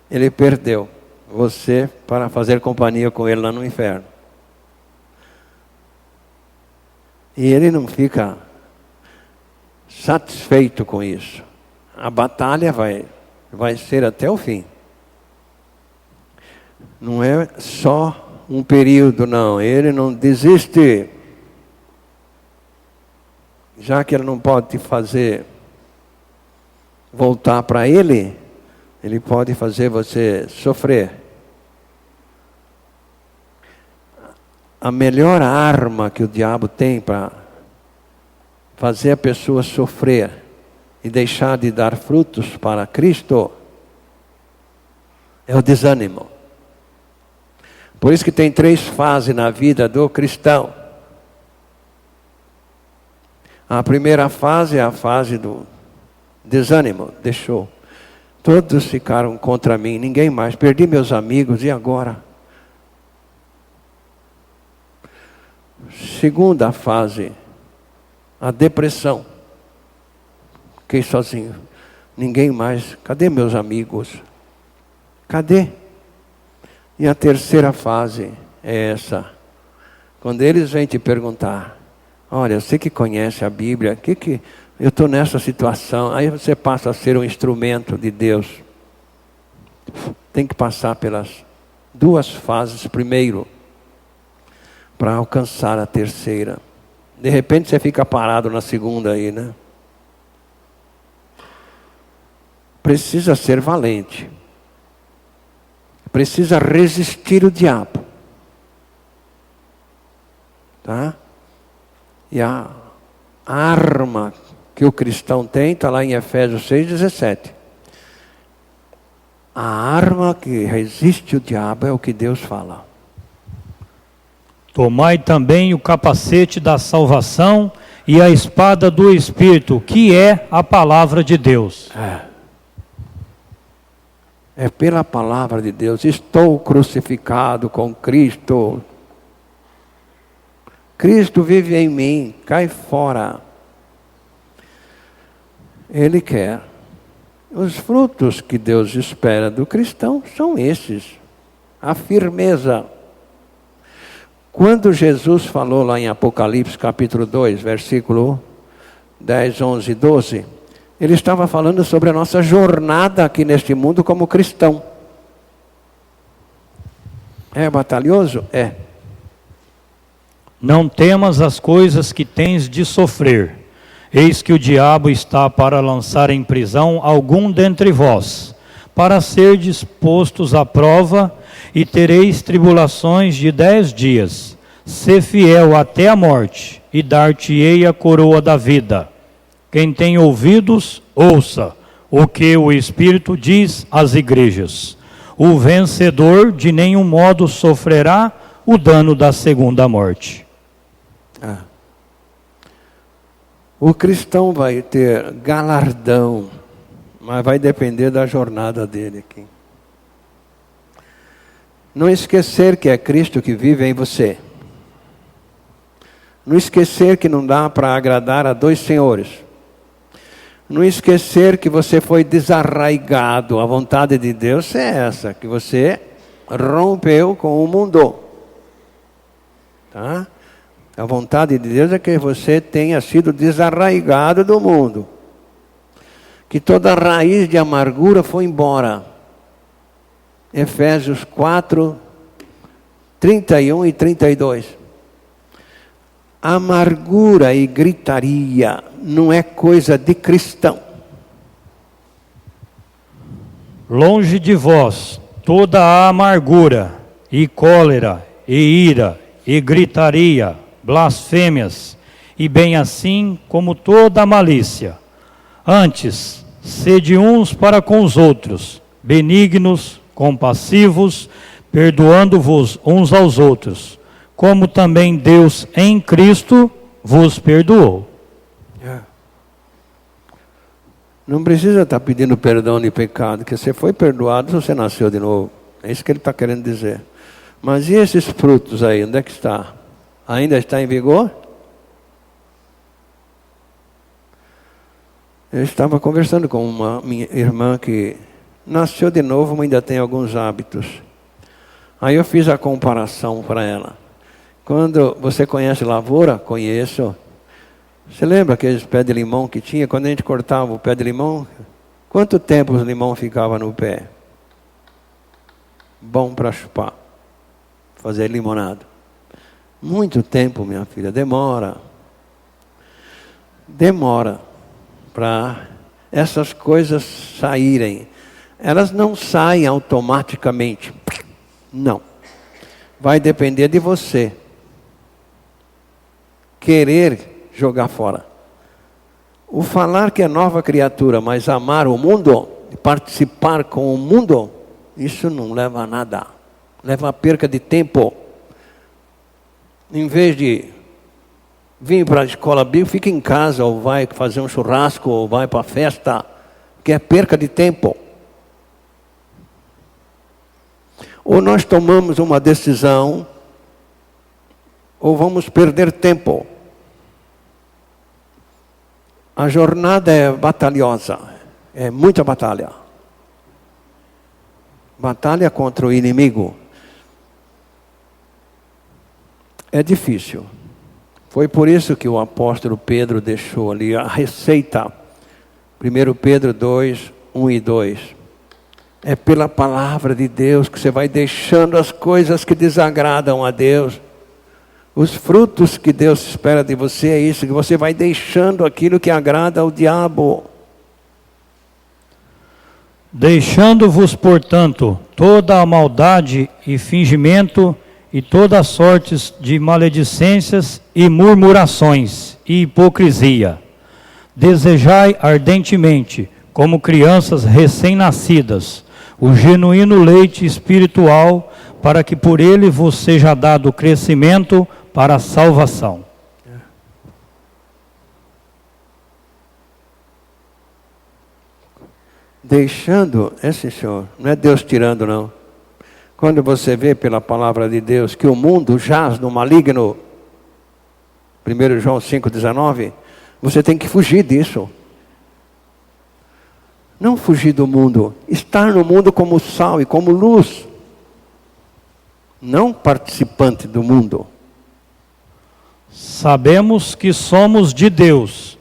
A: ele perdeu você para fazer companhia com ele lá no inferno. E ele não fica satisfeito com isso. A batalha vai ser até o fim. Não é só um período, não. Ele não desiste. Já que ele não pode te fazer voltar para ele, ele pode fazer você sofrer. A melhor arma que o diabo tem para fazer a pessoa sofrer e deixar de dar frutos para Cristo é o desânimo. Por isso que tem 3 fases na vida do cristão. A primeira fase é a fase do desânimo. Deixou. Todos ficaram contra mim, ninguém mais. Perdi meus amigos, e agora? Segunda fase, a depressão. Fiquei sozinho. Ninguém mais. Cadê meus amigos? Cadê? E a terceira fase é essa. Quando eles vêm te perguntar: olha, você que conhece a Bíblia, que eu estou nessa situação. Aí você passa a ser um instrumento de Deus. Tem que passar pelas 2 fases primeiro, para alcançar a terceira. De repente você fica parado na segunda aí, né? Precisa ser valente. Precisa resistir o diabo. Tá? E a arma que o cristão tem, está lá em Efésios 6,17. A arma que resiste o diabo é o que Deus fala.
B: Tomai também o capacete da salvação e a espada do Espírito, que é a palavra de Deus.
A: É pela palavra de Deus. Estou crucificado com Cristo. Cristo vive em mim. Cai fora. Ele quer. Os frutos que Deus espera do cristão são esses. A firmeza. Quando Jesus falou lá em Apocalipse capítulo 2, versículo 10, 11 e 12, ele estava falando sobre a nossa jornada aqui neste mundo como cristão. É batalhoso? É.
B: Não temas as coisas que tens de sofrer. Eis que o diabo está para lançar em prisão algum dentre vós, para ser dispostos à prova, e tereis tribulações de 10 dias. Sê fiel até a morte, e dar-te-ei a coroa da vida. Quem tem ouvidos, ouça o que o Espírito diz às igrejas. O vencedor de nenhum modo sofrerá o dano da segunda morte.
A: O cristão vai ter galardão, mas vai depender da jornada dele aqui. Não esquecer que é Cristo que vive em você. Não esquecer que não dá para agradar a 2 senhores. Não esquecer que você foi desarraigado. A vontade de Deus é essa, que você rompeu com o mundo. Tá? A vontade de Deus é que você tenha sido desarraigado do mundo. Que toda raiz de amargura foi embora. Efésios 4, 31 e 32. Amargura e gritaria não é coisa de cristão.
B: Longe de vós toda a amargura, e cólera, e ira, e gritaria, blasfêmias, e bem assim como toda a malícia. Antes, sede uns para com os outros, benignos, compassivos, perdoando-vos uns aos outros, como também Deus em Cristo vos perdoou.
A: Não precisa estar pedindo perdão de pecado, que você foi perdoado se você nasceu de novo. É isso que ele está querendo dizer. Mas e esses frutos aí, onde é que está? Ainda está em vigor? Eu estava conversando com uma minha irmã que nasceu de novo, mas ainda tem alguns hábitos. Aí eu fiz a comparação para ela. Quando você conhece lavoura? Conheço. Você lembra aqueles pés de limão que tinha? Quando a gente cortava o pé de limão, quanto tempo o limão ficava no pé? Bom para chupar, fazer limonada. Muito tempo, minha filha, demora. Demora para essas coisas saírem. Elas não saem automaticamente. Não. Vai depender de você querer jogar fora. O falar que é nova criatura, mas amar o mundo, participar com o mundo, isso não leva a nada. Leva a perca de tempo. Em vez de vir para a escola bíblica, fica em casa, ou vai fazer um churrasco, ou vai para a festa, que é perca de tempo. Ou nós tomamos uma decisão, ou vamos perder tempo. A jornada é batalhosa, é muita batalha. Batalha contra o inimigo. É difícil. Foi por isso que o apóstolo Pedro deixou ali a receita. 1 Pedro 2, 1 e 2. É pela palavra de Deus que você vai deixando as coisas que desagradam a Deus. Os frutos que Deus espera de você é isso, que você vai deixando aquilo que agrada ao diabo.
B: Deixando-vos, portanto, toda a maldade e fingimento e toda a sorte de maledicências e murmurações e hipocrisia. Desejai ardentemente, como crianças recém-nascidas, o genuíno leite espiritual, para que por ele vos seja dado crescimento para a salvação.
A: Deixando, sim senhor, não é Deus tirando não. Quando você vê pela palavra de Deus que o mundo jaz no maligno, 1 João 5,19, você tem que fugir disso. Não fugir do mundo, estar no mundo como sal e como luz. Não participante do mundo.
B: Sabemos que somos de Deus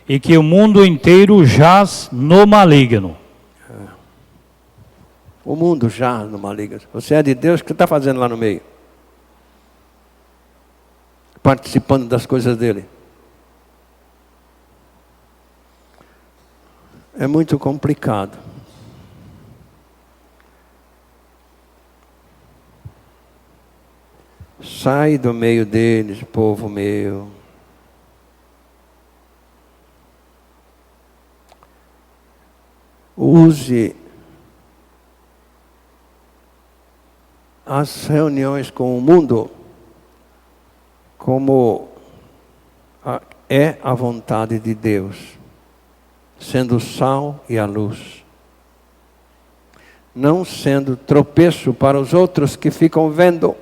B: e que o mundo inteiro jaz no maligno.
A: O mundo jaz no maligno. Você é de Deus, o que está fazendo lá no meio? Participando das coisas dele. É muito complicado. Sai do meio deles, povo meu. Use as reuniões com o mundo como é a vontade de Deus, sendo o sal e a luz. Não sendo tropeço para os outros que ficam vendo.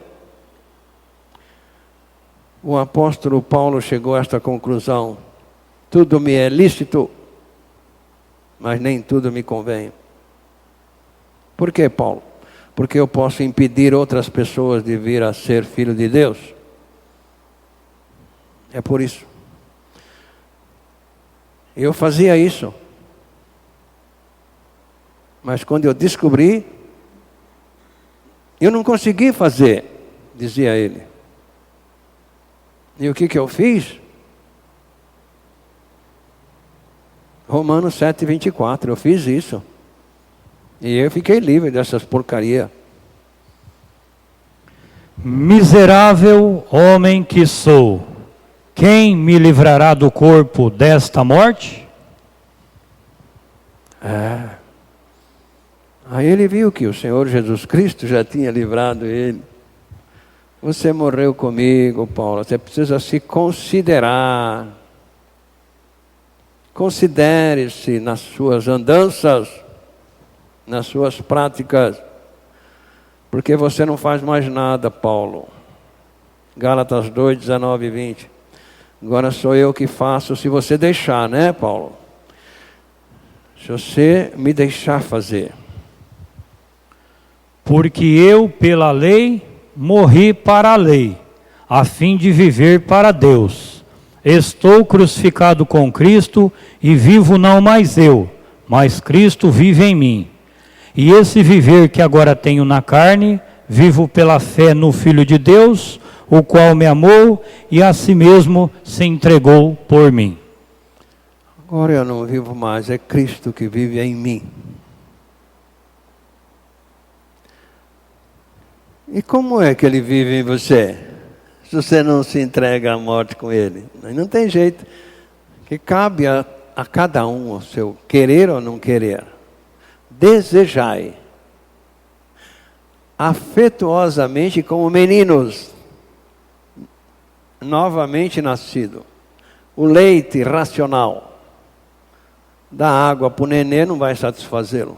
A: O apóstolo Paulo chegou a esta conclusão: tudo me é lícito, mas nem tudo me convém. Por que, Paulo? Porque eu posso impedir outras pessoas de vir a ser filho de Deus. É por isso. Eu fazia isso. Mas quando eu descobri, eu não consegui fazer, dizia ele. E o que eu fiz? Romanos 7:24, eu fiz isso. E eu fiquei livre dessas porcarias.
B: Miserável homem que sou, quem me livrará do corpo desta morte?
A: Aí ele viu que o Senhor Jesus Cristo já tinha livrado ele. Você morreu comigo, Paulo. Você precisa se considerar. Considere-se nas suas andanças, nas suas práticas. Porque você não faz mais nada, Paulo. Gálatas 2, 19 e 20. Agora sou eu que faço, se você deixar, né, Paulo? Se você me deixar fazer.
B: Porque eu, pela lei, morri para a lei, a fim de viver para Deus. Estou crucificado com Cristo e vivo não mais eu, mas Cristo vive em mim. E esse viver que agora tenho na carne, vivo pela fé no Filho de Deus, o qual me amou e a si mesmo se entregou por mim.
A: Agora eu não vivo mais, é Cristo que vive em mim. E como é que ele vive em você? Se você não se entrega à morte com ele? Não tem jeito. Que cabe a cada um o seu querer ou não querer. Desejai afetuosamente como meninos novamente nascidos. O leite racional da água para o nenê não vai satisfazê-lo.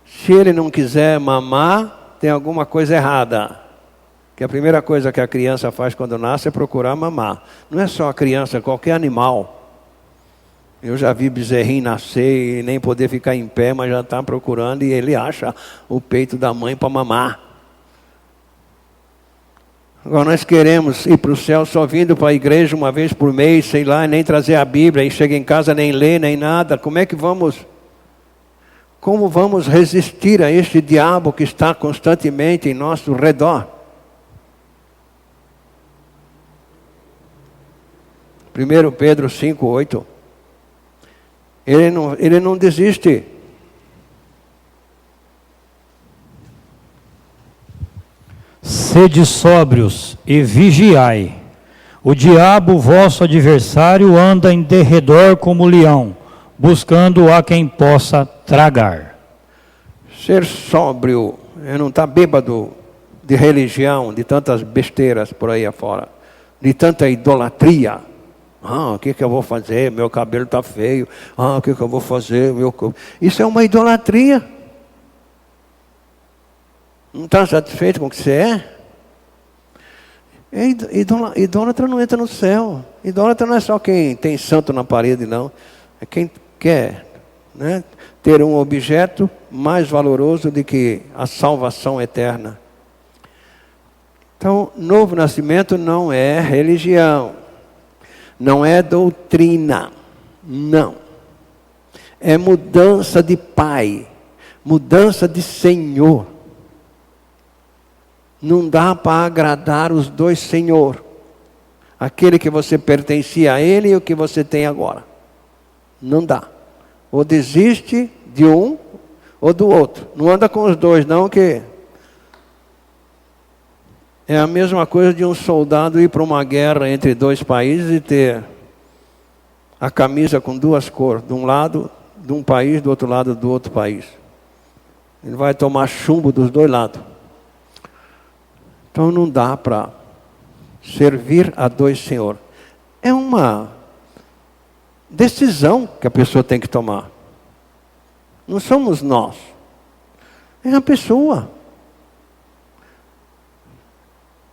A: Se ele não quiser mamar, tem alguma coisa errada. Que a primeira coisa que a criança faz quando nasce é procurar mamar. Não é só a criança, qualquer animal. Eu já vi bezerrinho nascer e nem poder ficar em pé, mas já está procurando e ele acha o peito da mãe para mamar. Agora nós queremos ir para o céu só vindo para a igreja uma vez por mês, sei lá, nem trazer a Bíblia, e chega em casa nem ler, nem nada. Como vamos resistir a este diabo que está constantemente em nosso redor? 1 Pedro 5:8. Ele não desiste.
B: Sede sóbrios e vigiai. O diabo, vosso adversário, anda em derredor como leão, buscando a quem possa tragar.
A: Ser sóbrio é não estar bêbado de religião, de tantas besteiras por aí afora, de tanta idolatria. O que eu vou fazer? Meu cabelo está feio. O que eu vou fazer? Isso é uma idolatria. Não está satisfeito com o que você é? Idólatra não entra no céu. Idólatra não é só quem tem santo na parede, não. É quem quer, né, ter um objeto mais valoroso do que a salvação eterna. Então, novo nascimento não é religião. Não é doutrina, não. É mudança de pai, mudança de Senhor. Não dá para agradar os dois Senhor. Aquele que você pertencia a Ele e o que você tem agora. Não dá. Ou desiste de um ou do outro. Não anda com os dois não, que é a mesma coisa de um soldado ir para uma guerra entre dois países e ter a camisa com duas cores, de um lado de um país, do outro lado do outro país. Ele vai tomar chumbo dos dois lados. Então não dá para servir a dois senhores. É uma decisão que a pessoa tem que tomar. Não somos nós. É a pessoa.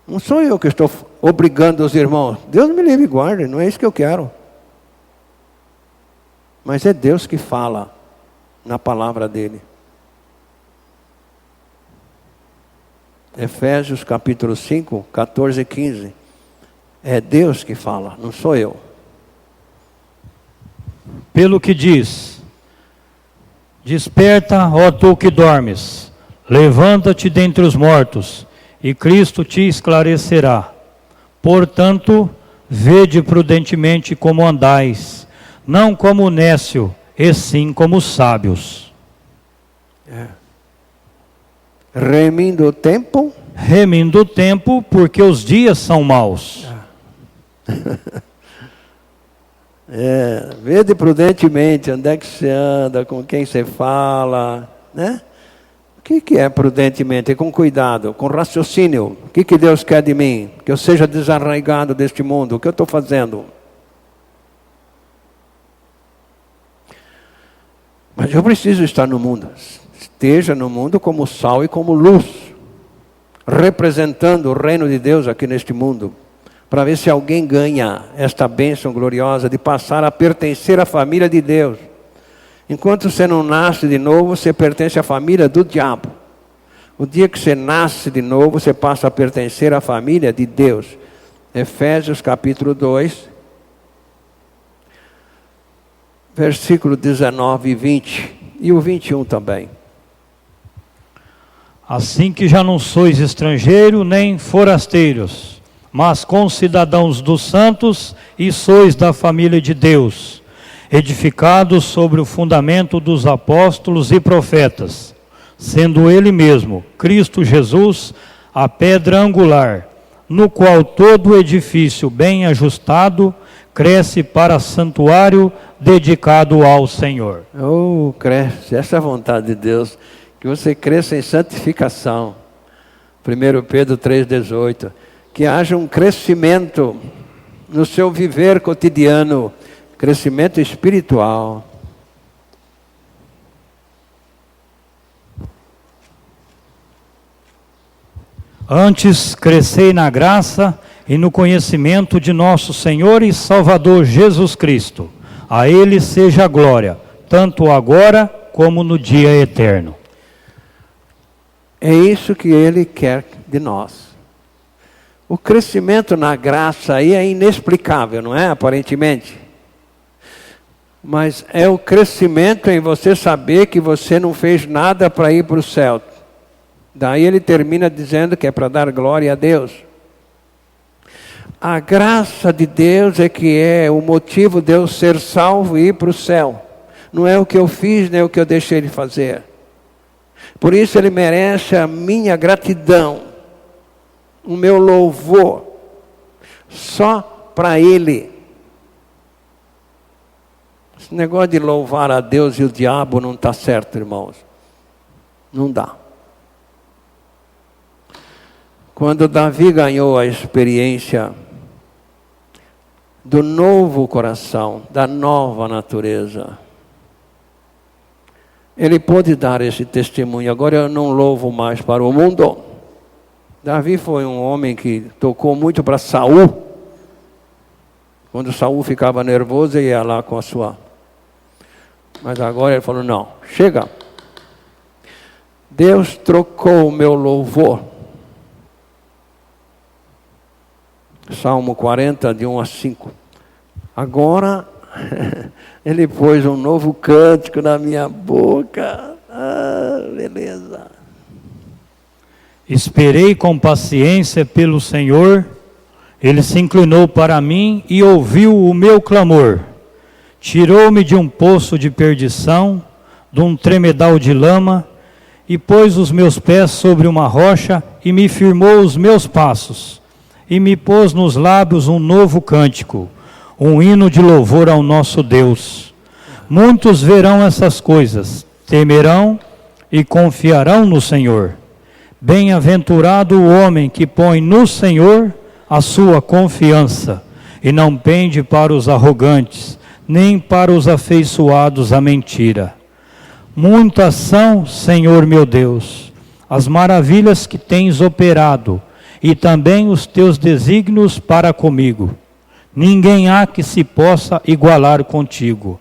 A: Não sou eu que estou obrigando os irmãos. Deus me livre e guarde, não é isso que eu quero. Mas é Deus que fala na palavra dele. Efésios capítulo 5, 14 e 15. É Deus que fala, não sou eu.
B: Pelo que diz: desperta, ó tu que dormes, levanta-te dentre os mortos, e Cristo te esclarecerá. Portanto, vede prudentemente como andais, não como nécio, e sim como sábios.
A: Remindo o tempo.
B: Remindo o tempo, porque os dias são maus.
A: Vede prudentemente onde é que você anda, com quem você fala, né? O que é prudentemente? É com cuidado, com raciocínio. O que Deus quer de mim? Que eu seja desarraigado deste mundo. O que eu estou fazendo? Mas eu preciso estar no mundo. Esteja no mundo como sal e como luz, representando o reino de Deus aqui neste mundo, para ver se alguém ganha esta bênção gloriosa de passar a pertencer à família de Deus. Enquanto você não nasce de novo, você pertence à família do diabo. O dia que você nasce de novo, você passa a pertencer à família de Deus. Efésios capítulo 2, versículo 19 e 20, e o 21 também.
B: Assim que já não sois estrangeiro nem forasteiros, mas concidadãos dos santos, e sois da família de Deus, edificados sobre o fundamento dos apóstolos e profetas, sendo Ele mesmo, Cristo Jesus, a pedra angular, no qual todo o edifício bem ajustado cresce para santuário dedicado ao Senhor.
A: Oh, cresce, essa é a vontade de Deus, que você cresça em santificação. 1 Pedro 3,18, que haja um crescimento no seu viver cotidiano, crescimento espiritual.
B: Antes, crescei na graça e no conhecimento de nosso Senhor e Salvador Jesus Cristo. A Ele seja a glória, tanto agora como no dia eterno.
A: É isso que Ele quer de nós. O crescimento na graça aí é inexplicável, não é? Aparentemente. Mas é o crescimento em você saber que você não fez nada para ir para o céu. Daí ele termina dizendo que é para dar glória a Deus. A graça de Deus é que é o motivo de eu ser salvo e ir para o céu. Não é o que eu fiz, nem o que eu deixei de fazer. Por isso ele merece a minha gratidão, o meu louvor, só para Ele. Esse negócio de louvar a Deus e o diabo não está certo, irmãos. Não dá. Quando Davi ganhou a experiência do novo coração, da nova natureza, ele pôde dar esse testemunho. Agora eu não louvo mais para o mundo. Davi foi um homem que tocou muito para Saul. Quando Saul ficava nervoso, ele ia lá com a sua. Mas agora ele falou, não, chega. Deus trocou o meu louvor. Salmo 40, de 1 a 5. Agora, Ele pôs um novo cântico na minha boca. Ah, beleza.
B: Esperei com paciência pelo Senhor. Ele se inclinou para mim e ouviu o meu clamor. Tirou-me de um poço de perdição, de um tremedal de lama, e pôs os meus pés sobre uma rocha e me firmou os meus passos. E me pôs nos lábios um novo cântico, um hino de louvor ao nosso Deus. Muitos verão essas coisas, temerão e confiarão no Senhor. Bem-aventurado o homem que põe no Senhor a sua confiança, e não pende para os arrogantes, nem para os afeiçoados à mentira. Muitas são, Senhor meu Deus, as maravilhas que tens operado, e também os teus desígnios para comigo. Ninguém há que se possa igualar contigo.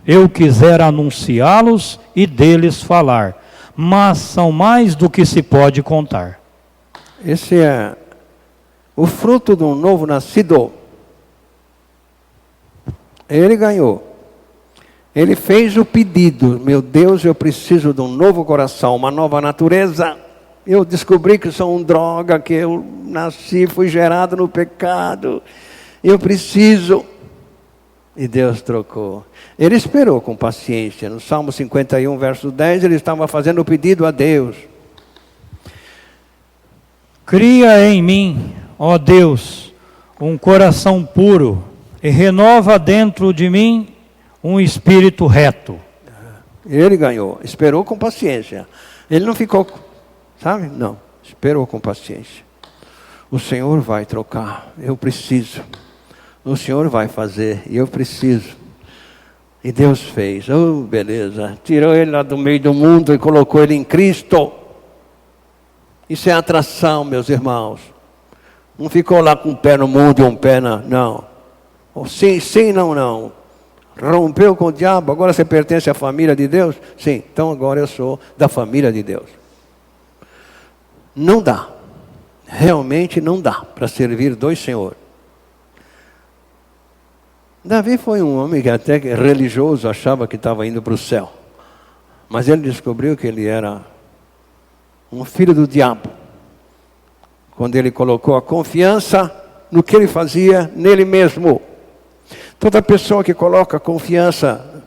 B: Eu quisera anunciá-los e deles falar, mas são mais do que se pode contar.
A: Esse é o fruto de um novo nascido. Ele ganhou. Ele fez o pedido: meu Deus, eu preciso de um novo coração, uma nova natureza. Eu descobri que sou um droga, que eu nasci, fui gerado no pecado. Eu preciso. E Deus trocou. Ele esperou com paciência. No Salmo 51, verso 10, ele estava fazendo o pedido a Deus.
B: Cria em mim, ó Deus, um coração puro e renova dentro de mim um espírito reto.
A: Ele ganhou, esperou com paciência. Ele não ficou, sabe? Não, esperou com paciência. O Senhor vai trocar, eu preciso. O Senhor vai fazer, e eu preciso. E Deus fez, oh beleza. Tirou ele lá do meio do mundo e colocou ele em Cristo. Isso é atração, meus irmãos. Não ficou lá com um pé no mundo e um pé não. Sim, sim, não. Rompeu com o diabo, agora você pertence à família de Deus? Sim, então agora eu sou da família de Deus. Não dá. Realmente não dá para servir dois senhores. Davi foi um homem que até religioso achava que estava indo para o céu. Mas ele descobriu que ele era um filho do diabo. Quando ele colocou a confiança no que ele fazia nele mesmo. Toda pessoa que coloca confiança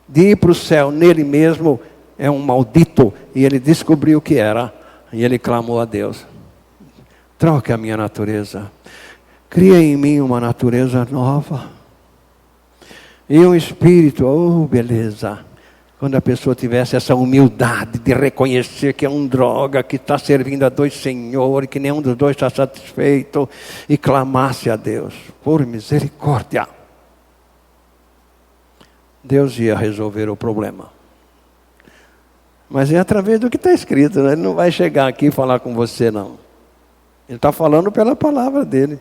A: de ir para o céu nele mesmo é um maldito. E ele descobriu o que era. E ele clamou a Deus: troque a minha natureza. Cria em mim uma natureza nova. E um espírito, oh beleza. Quando a pessoa tivesse essa humildade de reconhecer que é um droga, que está servindo a dois senhores, que nenhum dos dois está satisfeito, e clamasse a Deus por misericórdia, Deus ia resolver o problema. Mas é através do que está escrito, né? Ele não vai chegar aqui e falar com você, não. Ele está falando pela palavra dele,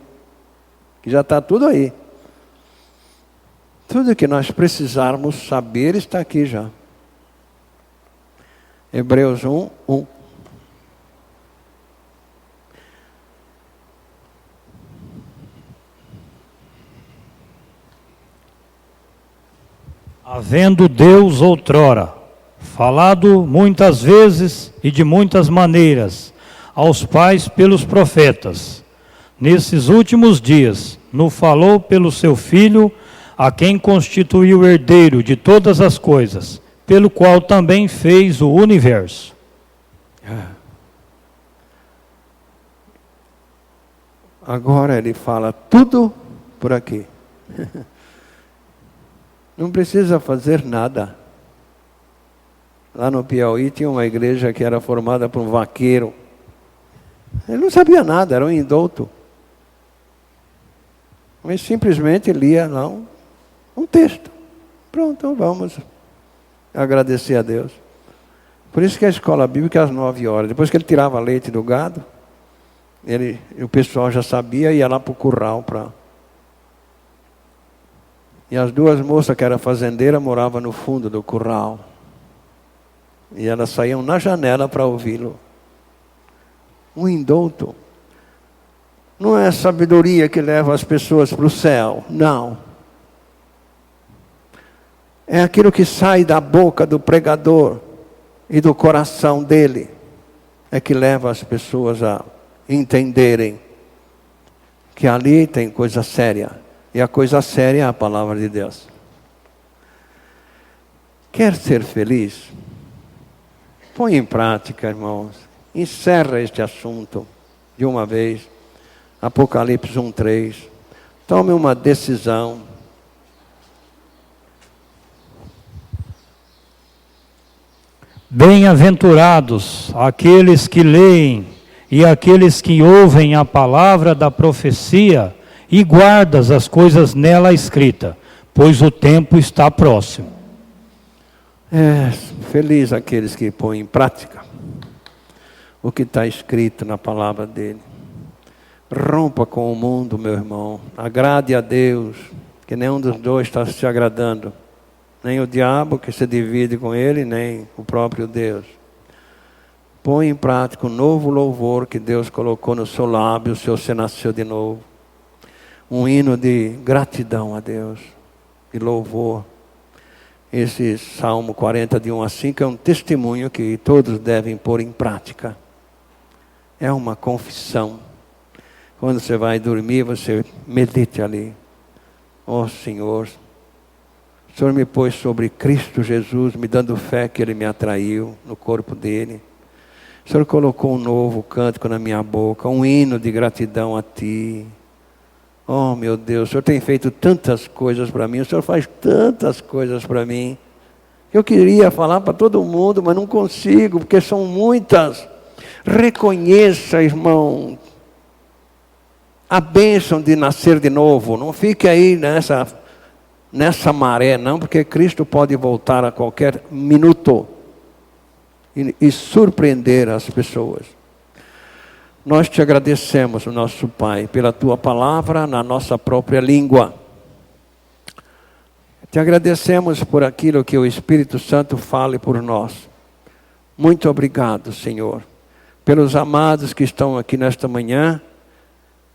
A: que já está tudo aí. Tudo que nós precisarmos saber está aqui já. Hebreus 1:1.
B: Havendo Deus outrora falado muitas vezes e de muitas maneiras aos pais pelos profetas, nesses últimos dias nos falou pelo seu Filho, a quem constituiu herdeiro de todas as coisas, pelo qual também fez o universo.
A: Agora ele fala tudo por aqui. Não precisa fazer nada. Lá no Piauí tinha uma igreja que era formada por um vaqueiro. Ele não sabia nada, era um indouto. Mas simplesmente lia lá um texto. Pronto, vamos agradecer a Deus. Por isso que a escola bíblica é às 9 horas. Depois que ele tirava leite do gado, o pessoal já sabia, ia lá para o curral. E as duas moças que eram fazendeiras moravam no fundo do curral. E elas saíam na janela para ouvi-lo. Um indouto. Não é a sabedoria que leva as pessoas para o céu, não. É aquilo que sai da boca do pregador e do coração dele, é que leva as pessoas a entenderem que ali tem coisa séria. E a coisa séria é a palavra de Deus. Quer ser feliz? Põe em prática, irmãos. Encerra este assunto de uma vez. Apocalipse 1:3. Tome uma decisão.
B: Bem-aventurados aqueles que leem e aqueles que ouvem a palavra da profecia e guardam as coisas nela escritas, pois o tempo está próximo.
A: Feliz aqueles que põem em prática o que está escrito na palavra dele. Rompa com o mundo, meu irmão. Agrade a Deus, que nenhum dos dois está se agradando. Nem o diabo que se divide com ele, nem o próprio Deus. Põe em prática um novo louvor que Deus colocou no seu lábio, o Senhor se nasceu de novo. Um hino de gratidão a Deus, de louvor. Esse Salmo 40, de 1 a 5, é um testemunho que todos devem pôr em prática. É uma confissão. Quando você vai dormir, você medite ali. Ó Senhor, o Senhor me pôs sobre Cristo Jesus, me dando fé que Ele me atraiu no corpo dEle. O Senhor colocou um novo cântico na minha boca, um hino de gratidão a Ti. Oh meu Deus, o Senhor tem feito tantas coisas para mim, o Senhor faz tantas coisas para mim. Eu queria falar para todo mundo, mas não consigo, porque são muitas. Reconheça, irmão, a bênção de nascer de novo. Não fique aí nessa maré, não, porque Cristo pode voltar a qualquer minuto e surpreender as pessoas. Nós te agradecemos, nosso Pai, pela Tua palavra na nossa própria língua. Te agradecemos por aquilo que o Espírito Santo fale por nós. Muito obrigado, Senhor, pelos amados que estão aqui nesta manhã,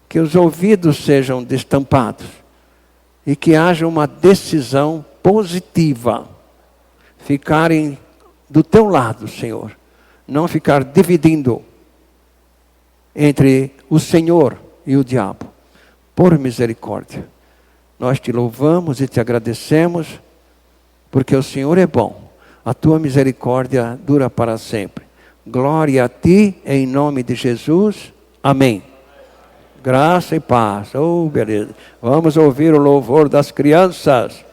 A: que os ouvidos sejam destampados e que haja uma decisão positiva, ficarem do Teu lado, Senhor, não ficar dividindo entre o Senhor e o diabo, por misericórdia. Nós te louvamos e te agradecemos, porque o Senhor é bom, a Tua misericórdia dura para sempre. Glória a Ti, em nome de Jesus, amém. Graça e paz, oh beleza. Vamos ouvir o louvor das crianças.